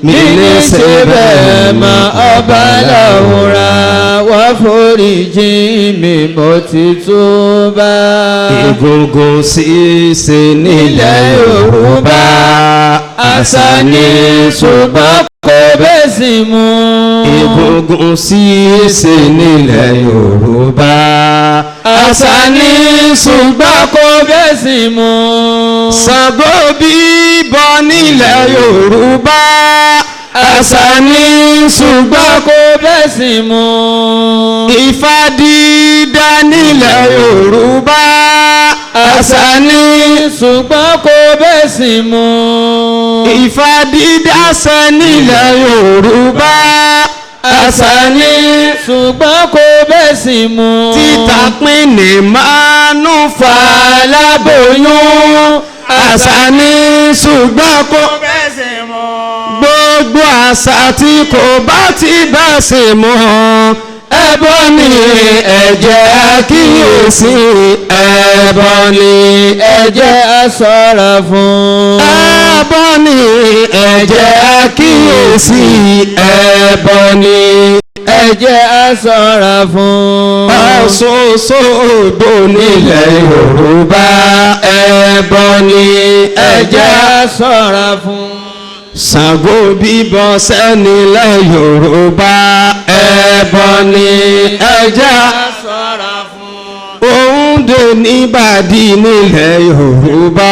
mi ní ṣe bẹ́ẹ̀ mọ́ ọba làwòrà wá foríjì mi mo ti túbà. Egungun ṣíṣe nílẹ̀ Yorùbá àṣà ni ṣùgbọ́n kò bẹ́sì mu. Egungun ṣíṣe nílẹ̀ Yorùbá àṣà ni ṣùgbọ́n kò bẹ́sì mu. Ṣàngó bíbọ nílẹ̀ Yorùbá àṣà ni ṣùgbọ́n kò bẹ́sì mu. Ifá dídá nílẹ̀ Yorùbá àṣà ni ṣùgbọ́n kò bẹ́sì mu. Ifá dídá ṣẹ nílẹ̀ Yorùbá àṣà ni ṣùgbọ́n kò bẹ́sì mu. títà pín ní mánú Fálábóyún àṣà ni ṣùgbọ́n kò bẹ́sì mu. gbogbo àṣà tí kò bá ti bẹ́sì mu ẹbọ ni ẹ jẹ́ àkíyèsí ẹbọ ni ẹ jẹ́ á ṣọ́ra fún. ẹbọ ni ẹ jẹ́ àkíyèsí ẹbọ ni ẹ jẹ́ á ṣọ́ra fún. Ọ̀ṣun Òṣogbo nílẹ̀ Yorùbá ẹbọ ni ẹ jẹ́ á ṣọ́ra fún. Ṣàngó bíbọ sẹ́nilẹ̀ Yorùbá ẹbọ ni ẹ jẹ́ á ṣọ́ra fún. Òǹdè níbàdí nílẹ̀ Yorùbá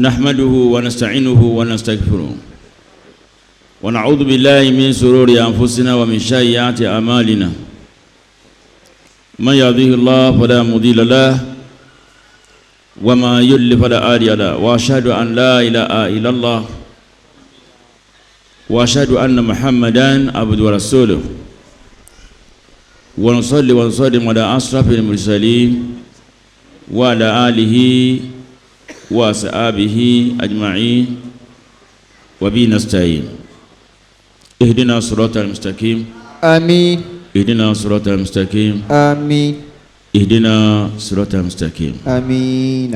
نحمده ونستعينه ونستغفره ونعوذ بالله من شرور أنفسنا ومن سيئات أعمالنا من يهده الله فلا مضل له وما يضلل فلا هادي له وأشهد أن لا إله إلا الله وأشهد أن محمدا عبده ورسوله ونصلي ونسلم على أشرف المرسلين وعلى آله وأصحابه أجمعين وبه نستعين اهدنا الصراط المستقيم آمين اهدنا الصراط المستقيم آمين اهدنا الصراط المستقيم آمين.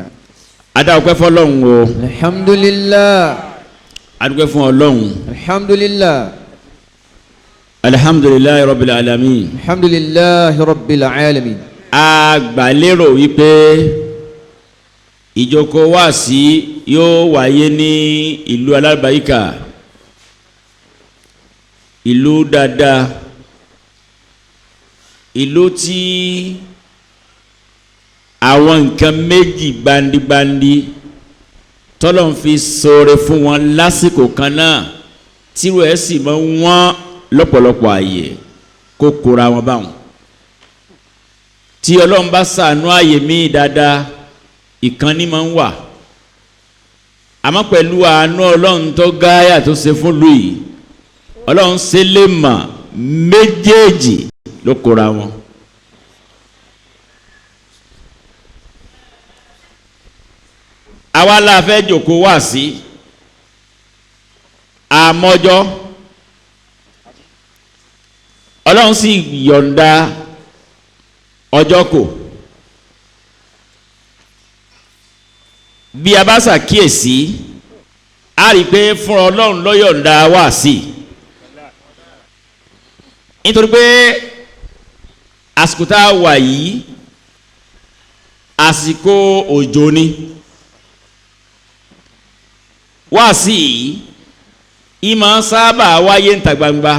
adúpẹ́ fún Ọlọ́run o. alhamdulillah. adúpẹ́ fún Ọlọ́run. alhamdulillah. alhamdulillahi rabbil alamin. alhamdulillahi rabbil alamin. a gbà lérò wípé ìjókòó wáàsí yóò wáyé ní ìlú alábàáyíká ìlú dáadáa ìlú tí àwọn nǹkan méjì gbandigbandi tọ́lọ̀ ń fi ṣoore fún wọn lásìkò kan náà tírú ẹ̀ sì máa ń wọ́n lọ́pọ̀lọpọ̀ àyè kó kóra wọn báwọn tí Ọlọ́run bá ṣàánú àyè míì dáadáa ìkànnì máa ń wà àmọ́ pẹ̀lú àánú Ọlọ́run tó gáyà tó ṣe fún lu yìí Ọlọ́run ṣe lè mà méjèèjì ló kóra wọn. àwa la fẹ́ jòkó wá sí àmọ́jọ́ ọlọ́run sì yọ̀ǹda ọjọ́ kò bí a bá ṣàkíyèsí a rí i pé fúnra ọlọ́run ló yọ̀ǹda wá sí nítorí pé àsìkò tá a wà yìí àsìkò òjò ni wá sí yìí ìmọ̀ sábà wáyé níta gbangba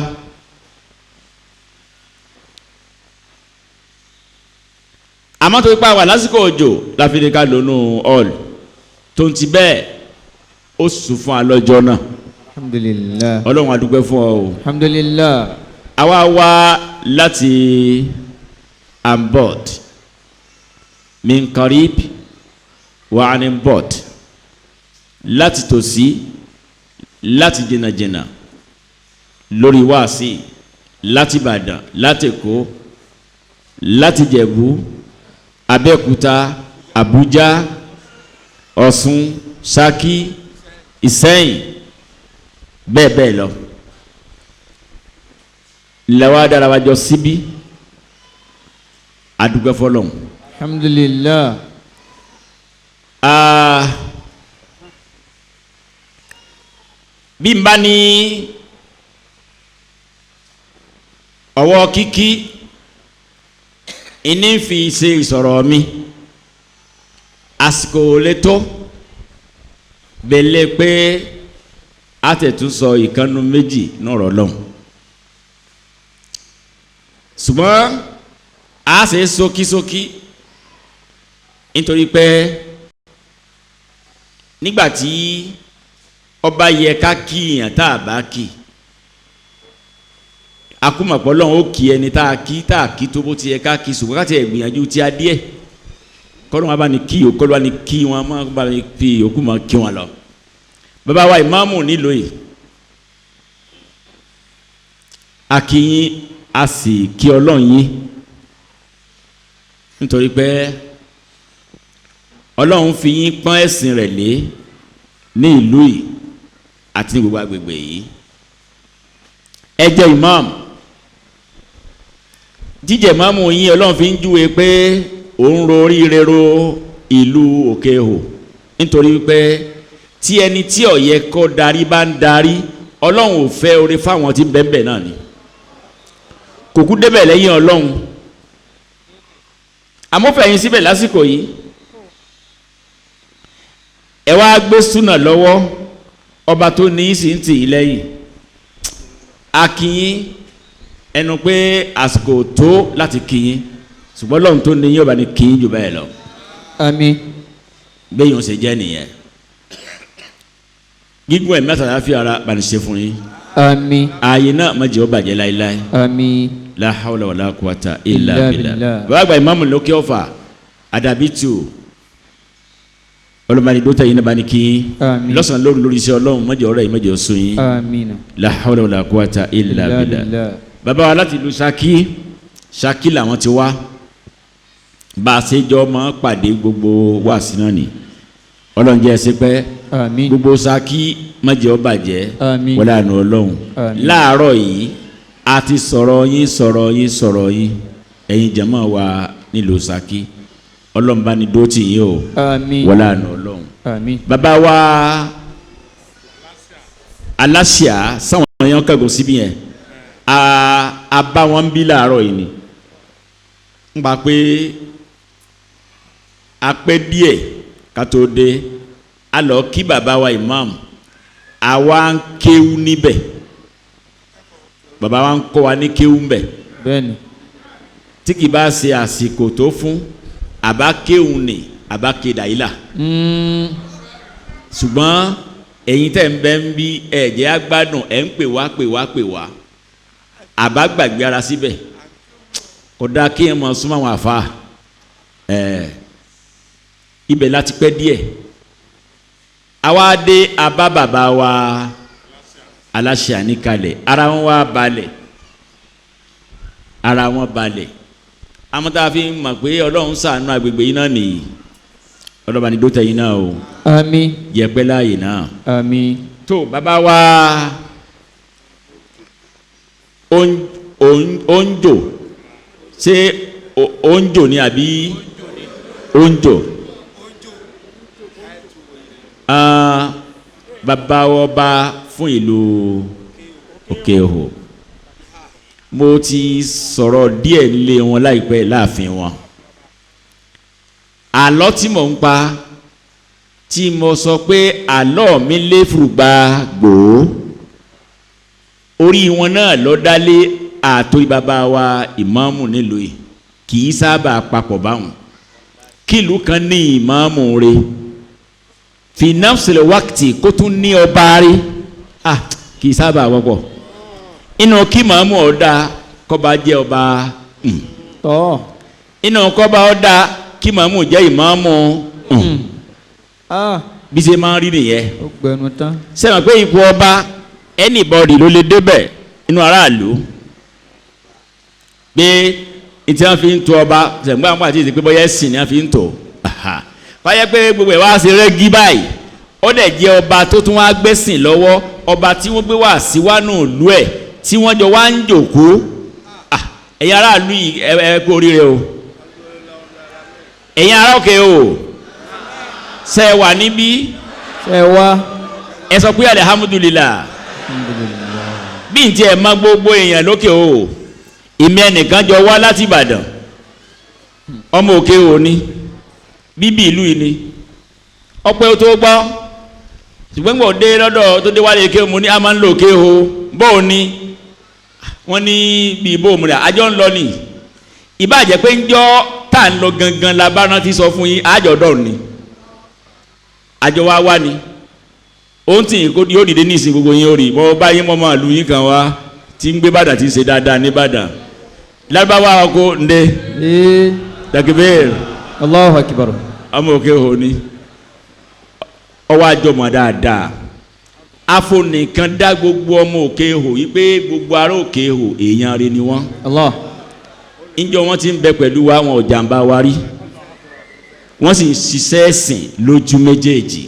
àmọ́ tó ipa wà lásìkò òjò láfi ní ká lónú hall tó ń ti bẹ́ẹ̀ ó sùn fún alọ́jọ́ náà alhamdulillah ọlọ́run a dúpẹ́ fún ọ o alhamdulillah àwa wá láti ambod min karib wa animbod láti tòsí láti jìnnàjìnnà lórí wáàsí láti Ìbàdàn láti Èkó láti Jẹ̀bú Abẹ́òkúta Àbújá Ọ̀ṣun Ṣakí Ìṣẹ́yìn bẹ́ẹ̀ bẹ́ẹ̀ lọ lẹ́wọ́ adarabajọ síbí adúgbò fọlọ́n. alhamdulillah. bí n bá ní ọwọ́ kíkí ìní fi ṣe ìsọ̀rọ̀ mi àsìkò létó bẹ̀lẹ̀ pé a tẹ̀tún sọ ìkànnù méjì náà rọ̀ lọ́hùn ṣùgbọ́n a ṣe ṣókíṣókí nítorí pé nígbàtí ọba yẹ ká kí èèyàn tá a bá kí akúmọ̀pọ̀ lọ́hùn ó kí ẹni tá a kí tó bó ti yẹ ká kí ṣùgbọ́n ká ti ẹ̀ gbìyànjú tí a díẹ̀ kọ́lọ́ wọn bá ní kí o kọ́lọ́ wọn ní kí wọn máa bá ní fi òkú máa kí wọn lọ. bàbá wa ìmáàmù nílò yìí a kí yín a sì kí ọlọ́run yín nítorí pé ọlọ́run fi yín pọ́n ẹ̀sìn rẹ̀ lé ní ìlú yìí àti ní gbogbo agbègbè yìí ẹ jẹ́ ìmáàmù jíjẹ́ ìmáàmù yín ọlọ́run fi ń júwe pé òun ro oríire ro ìlú Okeho nítorí pé tí ẹni tí ó yẹ kó darí bá ń darí ọlọ́run ò fẹ́ oore fáwọn tí ń bẹ́ẹ̀ bẹ́ẹ̀ náà ni kò kú débẹ̀ lẹ́yìn ọlọ́run amófẹ̀yìn síbẹ̀ lásìkò yìí ẹ wá gbé súnà lọ́wọ́ ọba tó ní í sì ń tì í lẹ́yìn akínyín ẹnu pé àsìkò tó láti kínyín ṣùgbọ́n lọ́run tó ní yín ọba ní kínyín jù bẹ́ẹ̀ lọ. àmín. bẹ́ẹ̀ yóò ṣe jẹ́ nìyẹn gígùn ẹ̀mí àtàláfíà ara bani ṣe fún yín. àmín. ààyè náà má jẹ́ ó bàjẹ́ láéláé. àmín. la hawla wala quwwata illa billah. bàbá àgbà ìmáàmù lókè ọ̀fà àdàbí tù ọlọ́mọdé dóta yìí náà bá ní kí àmín. lọ́sàn-án lórí iṣẹ́ ọlọ́run má jẹ́ ọ̀rọ̀ yìí má jẹ́ oṣù yín. àmín. la hawla wala quwwata illa billah. bàbá wa láti ìlú Ṣakí làwọn ti wá bá a ṣe jọ máa pàdé gbogbo wáàsí náà ni ọlọ́run jẹ́ ẹsẹ̀ pẹ́ gbogbo Ṣakí má jẹ́ ó bàjẹ́ wọlé àná ọlọ́run láàárọ̀ yìí a ti sọ̀rọ̀ yín ẹ̀yin jàmáà wa nílùú Ṣakí ọlọ́run bá ní dóòtì yìí o wọlé àná ọlọ́run bàbá wa aláṣà sáwọn èèyàn kẹ́gùn síbí yẹn a bá wọn bí láàárọ̀ yìí ni ń gba pé a pẹ́ díẹ̀ ká tó dé a lọ kí bàbá wa imam àwa ń kéwú níbẹ̀ bàbá wa ń kọ́ wa ní kéwú níbẹ̀ bẹ́ẹ̀ni tí kì bá ṣe àsìkò tó fún àbá kéwú ni àbá kéda yìí là ṣùgbọ́n ẹ̀yin tẹ̀ ń bẹ́ ń bí ẹ̀jẹ̀ agbádùn ẹ̀ ń pè wá àbá gbàgbé ara síbẹ̀ kò dáa kí ẹ mọ̀ súnmọ́ àwọn àfa ibẹ̀ láti pẹ́ díẹ̀ àwa dé abá bàbá wa aláṣẹ àníkalẹ̀ ara wọn balẹ̀ amúta fi mọ̀ pé ọlọ́run ṣàánú agbègbè yìí náà nìyí ọlọ́ba ní dótẹ́ yìí náà o àmín yẹpẹ́ láàyè náà àmín tó bàbá wa onjo ṣé onjo ni àbí onjo bàbá ọba fún ìlú Okeho mo ti sọ̀rọ̀ díẹ̀ lé wọn láìpẹ́ láàfin wọn àlọ́ tí mò ń pa tí mo sọ pé àlọ́ mi lé fùrùgbà gbòó orí wọn náà lọ dálé àtòrí bàbá wa ìmáàmù nílùú yìí kì í sábà papọ̀ báwọn kílùú kan ní ìmáàmù rẹ̀ fi nafsile wákìtì kó tún ní ọba rí kì í sábà wọ́pọ̀ inú kí màmú ọ̀dà kọ́ba jẹ́ ọba inú kọ́ba ọ̀dà kí màmú jẹ́ ìmáàmù bí ṣe máa ń rí nìyẹn sẹ́wọ̀n pé ipò ọba anybody ló lè débẹ̀ inú aráàlú pé ìtí wọn fi ń to ọba sẹ̀gbọ́n àwọn àti ìsìn pé bọ́yá ẹ̀sìn ni wọn fi ń tò fàyẹ pé gbogbo ẹ̀ wá ṣe rẹ́gí báyìí ó dẹ̀ jẹ́ ọba tó tún wá gbẹ́sìn lọ́wọ́ ọba tí wọ́n gbé wá síwánú ìlú ẹ̀ tí wọ́n jọ wá ń jòkó ẹ̀yin aráàlú yìí ẹ kú oríire o ẹ̀yin ará òkè o ṣe wà níbí ṣe wá ẹ sọ pé alihamudulilah bí n tiẹ̀ mọ gbogbo èèyàn lókè o ìmí ẹnìkan jọ wá láti Ìbàdàn ọmọ òkè o ní bíbí ìlú yìí ni ọpẹ́ tó gbọ́ ṣùgbọ́n gbọ́ dé lọ́dọ̀ tó dé wálé ké mu ní a máa ń lò ké o bóò ni wọ́n ní bí bóò mu rẹ̀ àjọ ń lọ ni ìbàjẹ́ pé ń jọ́ tá à ń lọ gangan la bá rántí sọ fún yín àjọ dọ̀ ni àjọ wa wá ni òun tì yóò dìde ní ìsìn gbogbo yín ó rí bọ́ báyìí mọ́ máa lu yín kan wá tí ń gbé bàdà tí ń ṣe dáadáa ní bàdà lábáwá ọkọ ǹdẹ dàkíbẹ́ẹ̀rì. Allahu Akbar. ọmọ Okeho ni ọwọ́ àjọmọ̀ dáadáa afọnìkan dá gbogbo ọmọ Okeho yìí pé gbogbo ará Okeho èèyàn rẹ̀ ni wọ́n. Allah. ìjọ wọn ti ń bẹ pẹ̀lú wa wọn ò jàǹbá wa rí wọ́n sì ń ṣiṣẹ́ ẹ̀sìn lójú méjèèjì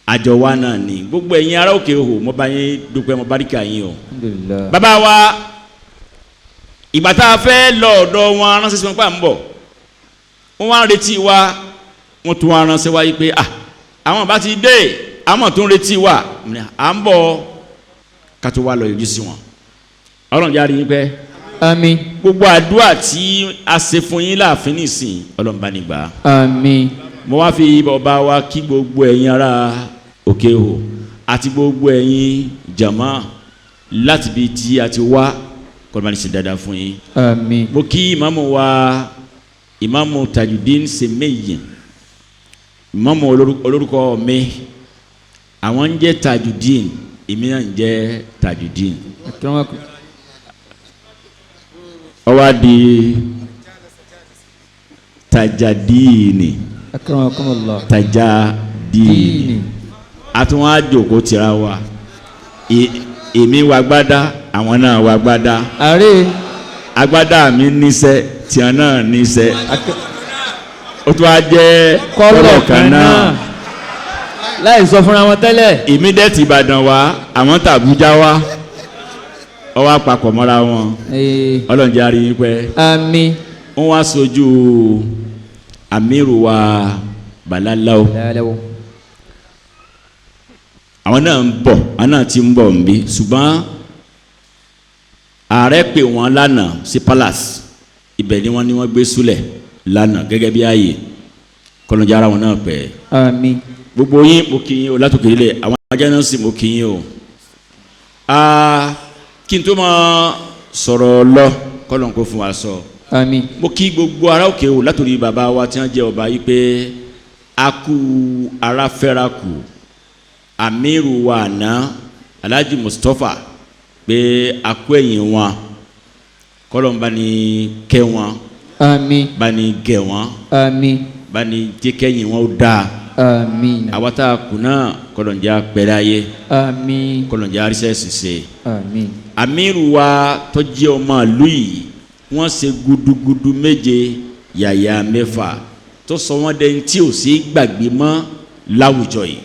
àjọ wa náà ni gbogbo ẹ̀yin ará Okeho mo bá yín dúpẹ́ mo báríkà yín o. Alhamdulillah. bàbá wa ìgbà tá a fẹ́ lọ ọ̀dọ̀ wọn aránṣẹ́ sí wọn pa ń bọ̀ wọ́n wá ń retí wa wọ́n tún wá ránṣẹ́ wá yìí pé àwọn bá ti dé àwọn tó ń retí wa à ń bọ̀ ká tó wá lọ yọjú sí wọn ọlọ́run jáde yín pẹ́ àmín gbogbo àdúrà tí a ṣe fún yín láàfin nìsín ọlọ́run bá ní gbà àmín mo wá fi bàbá wa kí gbogbo ẹ̀yin ará Okeho àti gbogbo ẹ̀yin jàmá láti bí tí a ti wá kọ́ni bá ní ṣe dáadáa fún yín àmín mo kí ìmáàmù wa ìmáàmù Tajudeen Semeyin ìmáàmù olórúkọ mi àwọn ń jẹ́ Tajudeen èmi náà ń jẹ́ Tajudeen ó wá di Tajadiini Tajadiini àtúnwá jòkó tira wa èmi wà gbádá àwọn náà wà gbádá agbádá mi níṣẹ́ tiẹ̀ náà níṣẹ́ ó tún wá jẹ́ kọ́lọ̀ kan náà láì sọ fúnra wọn tẹ́lẹ̀. èmi dẹ̀ ti Ìbàdàn wá àwọn tàbújá wá ọ wá papọ̀ mọ́ra wọn ọlọ́njẹ́ àrí yín pẹ́. àmín. wọ́n wá sojú amiru wa Balalawo àwọn náà ń bọ̀ àwọn náà ti ń bọ̀ nbí ṣùgbọ́n ààrẹ pè wọ́n lánàá sí palace ibẹ̀ ni wọ́n ní wọ́n gbé súlẹ̀ lánàá gẹ́gẹ́ bí ààyè kọ́nọ̀jà ara wọn náà pẹ́. àmín. gbogbo yín mo kí yín o látòkè lílẹ̀ àwọn ajá náà sì mo kí yín o. kí n tó máa sọ̀rọ̀ lọ kọ́nọ̀ kó fún wa sọ. àmín. mo kí gbogbo ará Okeho látòrí bàbá wa tí wọ́n jẹ́ ọba yìí pé a kú ara fẹ́ra kù amiru wa àná Alhaji Mustapha pé a kú ẹ̀yìn wọn kọ́lọ́n bá ní kẹ́ wọn. àmín. bá ní gẹ̀ wọn. àmín. bá ní jẹ́ kẹ́yìn wọn ó dáa. àmín. àwa tá a kù náà kọ́lọ́n jẹ́ apẹ̀rẹ̀ ayé. àmín. kọ́lọ́n jẹ́ arísẹ́ ṣiṣẹ́. àmín. amiru wa tó jẹ́ ọmọ ìlú yìí wọ́n ṣe gudugudu méje yàyà mẹ́fà tó sọ wọ́n dẹ́n tí ò sí gbàgbé mọ́ láwùjọ yìí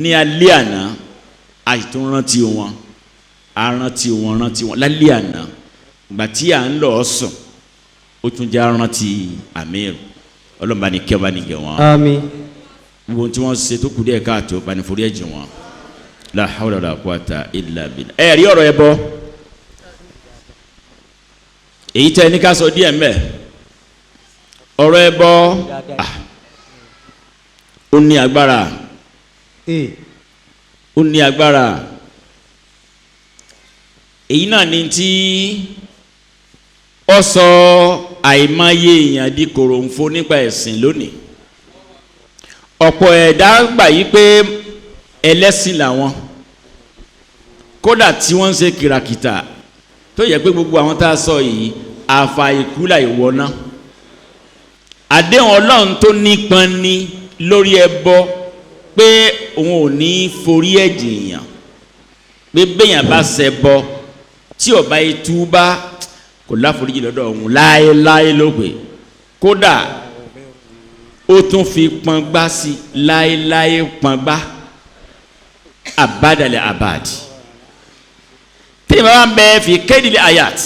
ní alẹ́ àná àìtún rántí wọn arántí wọn lálẹ́ àná ìgbà tí à ń lọ sùn ó tún já rántí amir ọlọ́mọba ní kí ọba ní gẹ̀ wọ́n. àmín. gbogbo tí wọ́n ṣe tó kù díẹ̀ káàtó bá ní forí ẹ̀jẹ̀ wọn la hawla wala quwwata illa billah. ẹ rí ọ̀rọ̀ ẹbọ èyí tẹ́ ní ká sọ díẹ̀ mbẹ́ ọ̀rọ̀ ẹbọ ó ní agbára ó ní agbára èyí náà ni tí ó sọ àìmọye èèyàn di kòròǹfo nípa ẹ̀sìn lónìí ọ̀pọ̀ ẹ̀dá gbà yí pé ẹlẹ́sìn làwọn kódà tí wọ́n ń ṣe kìràkìtà tó yẹ pé gbogbo àwọn tá a sọ yìí àfàìkú là ìwọ́ná àdéhùn ọlọ́run tó nípọn ní lórí ẹbọ pé òun ò ní forí ẹ̀jẹ̀ èèyàn pé béèyàn bá ṣẹbọ tí ó bá ìtúbá kò láforíjì lọ́dọ̀ òun láéláé lópè kódà ó tún fi pọngbá sí láéláé pọngbá abadalẹ abadi tí ma ń bẹ fi kédìlẹ ayat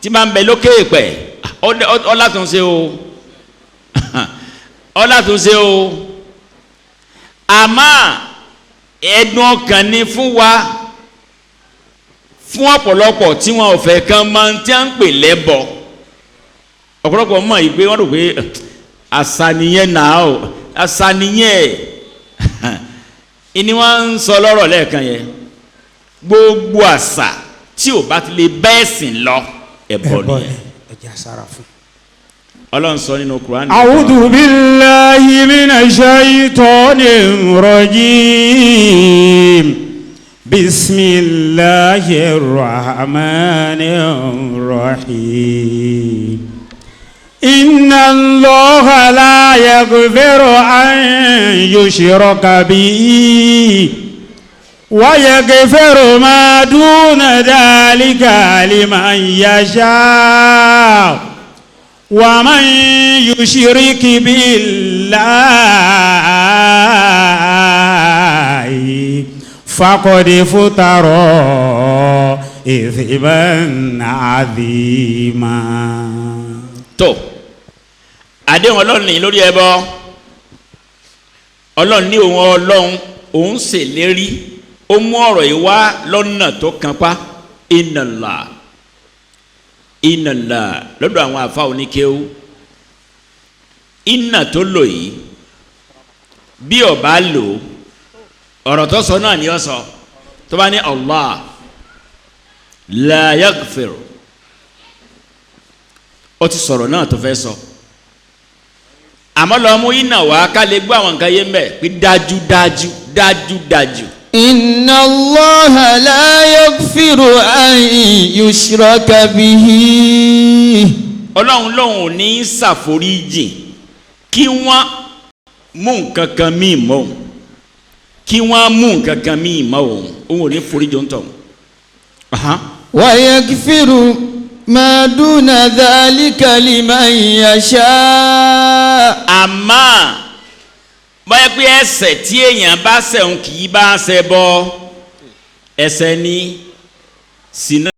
tí ma ń bẹ lókè pẹ ọlátúnṣe o ọlátúnṣe o àmọ́ ẹ̀dùn ọkàn ni fún wa fún ọ̀pọ̀lọpọ̀ tí wọn ò fẹ́ kan máa ń tí a ń pè lẹ́bọ ọ̀pọ̀lọpọ̀ mọ̀ yìí pé wọ́n rò pé àṣàníyẹn náà o àṣàníyẹn ìní wọ́n ń sọ lọ́rọ̀ lẹ́ẹ̀kan yẹn gbogbo àṣà tí ò bá ti lè bẹ́ẹ̀ sìn lọ ẹbọ nìyẹn ọlọ́run sọ nínú Quran. A'udhu billahi minash shaitonir rajim. Bismillahir rahmanir rahim. Inna Allaha la yaghfiru an yushraka bihi wa yaghfiru ma duna dhalika liman yasha. ومن يشرك بالله فقد افترى إثما عظيما. tó àdéhùn ọlọ́run ní lórí ẹbọ ọlọ́run ní òun ọlọ́run òun ṣèlérí ó mú ọ̀rọ̀ yìí wá lọ́nà tó kápá innallah innallah lọ́dọ̀ àwọn àfa oníkéwú iná tó lò yìí bí ó bá lò ọ̀rọ̀ tó sọ náà ni ó sọ tó bá ní Allah la yaghfir ó ti sọ̀rọ̀ náà tó fẹ́ sọ àmọ́ lọ mú iná wá ká lè gbọ́ àwọn nǹkan yé mbẹ́ pé dájú. Inna Allaha la yaghfiru an yushraka bihi. Ọlọ́run lòun ò ní ṣàforíjì kí wọ́n mú nǹkan kan míì mọ́ òun kí wọ́n mú nǹkan kan míì mọ́ òun ò ní foríjì ń tọ̀. Wa yaghfiru ma duna dhalika liman yasha. Àmọ́ báyẹ̀ pé ẹ̀ṣẹ̀ tí èèyàn bá ṣẹ̀ ń kì í bá ṣẹ̀ bọ́ ẹ̀ṣẹ̀ ní sinna.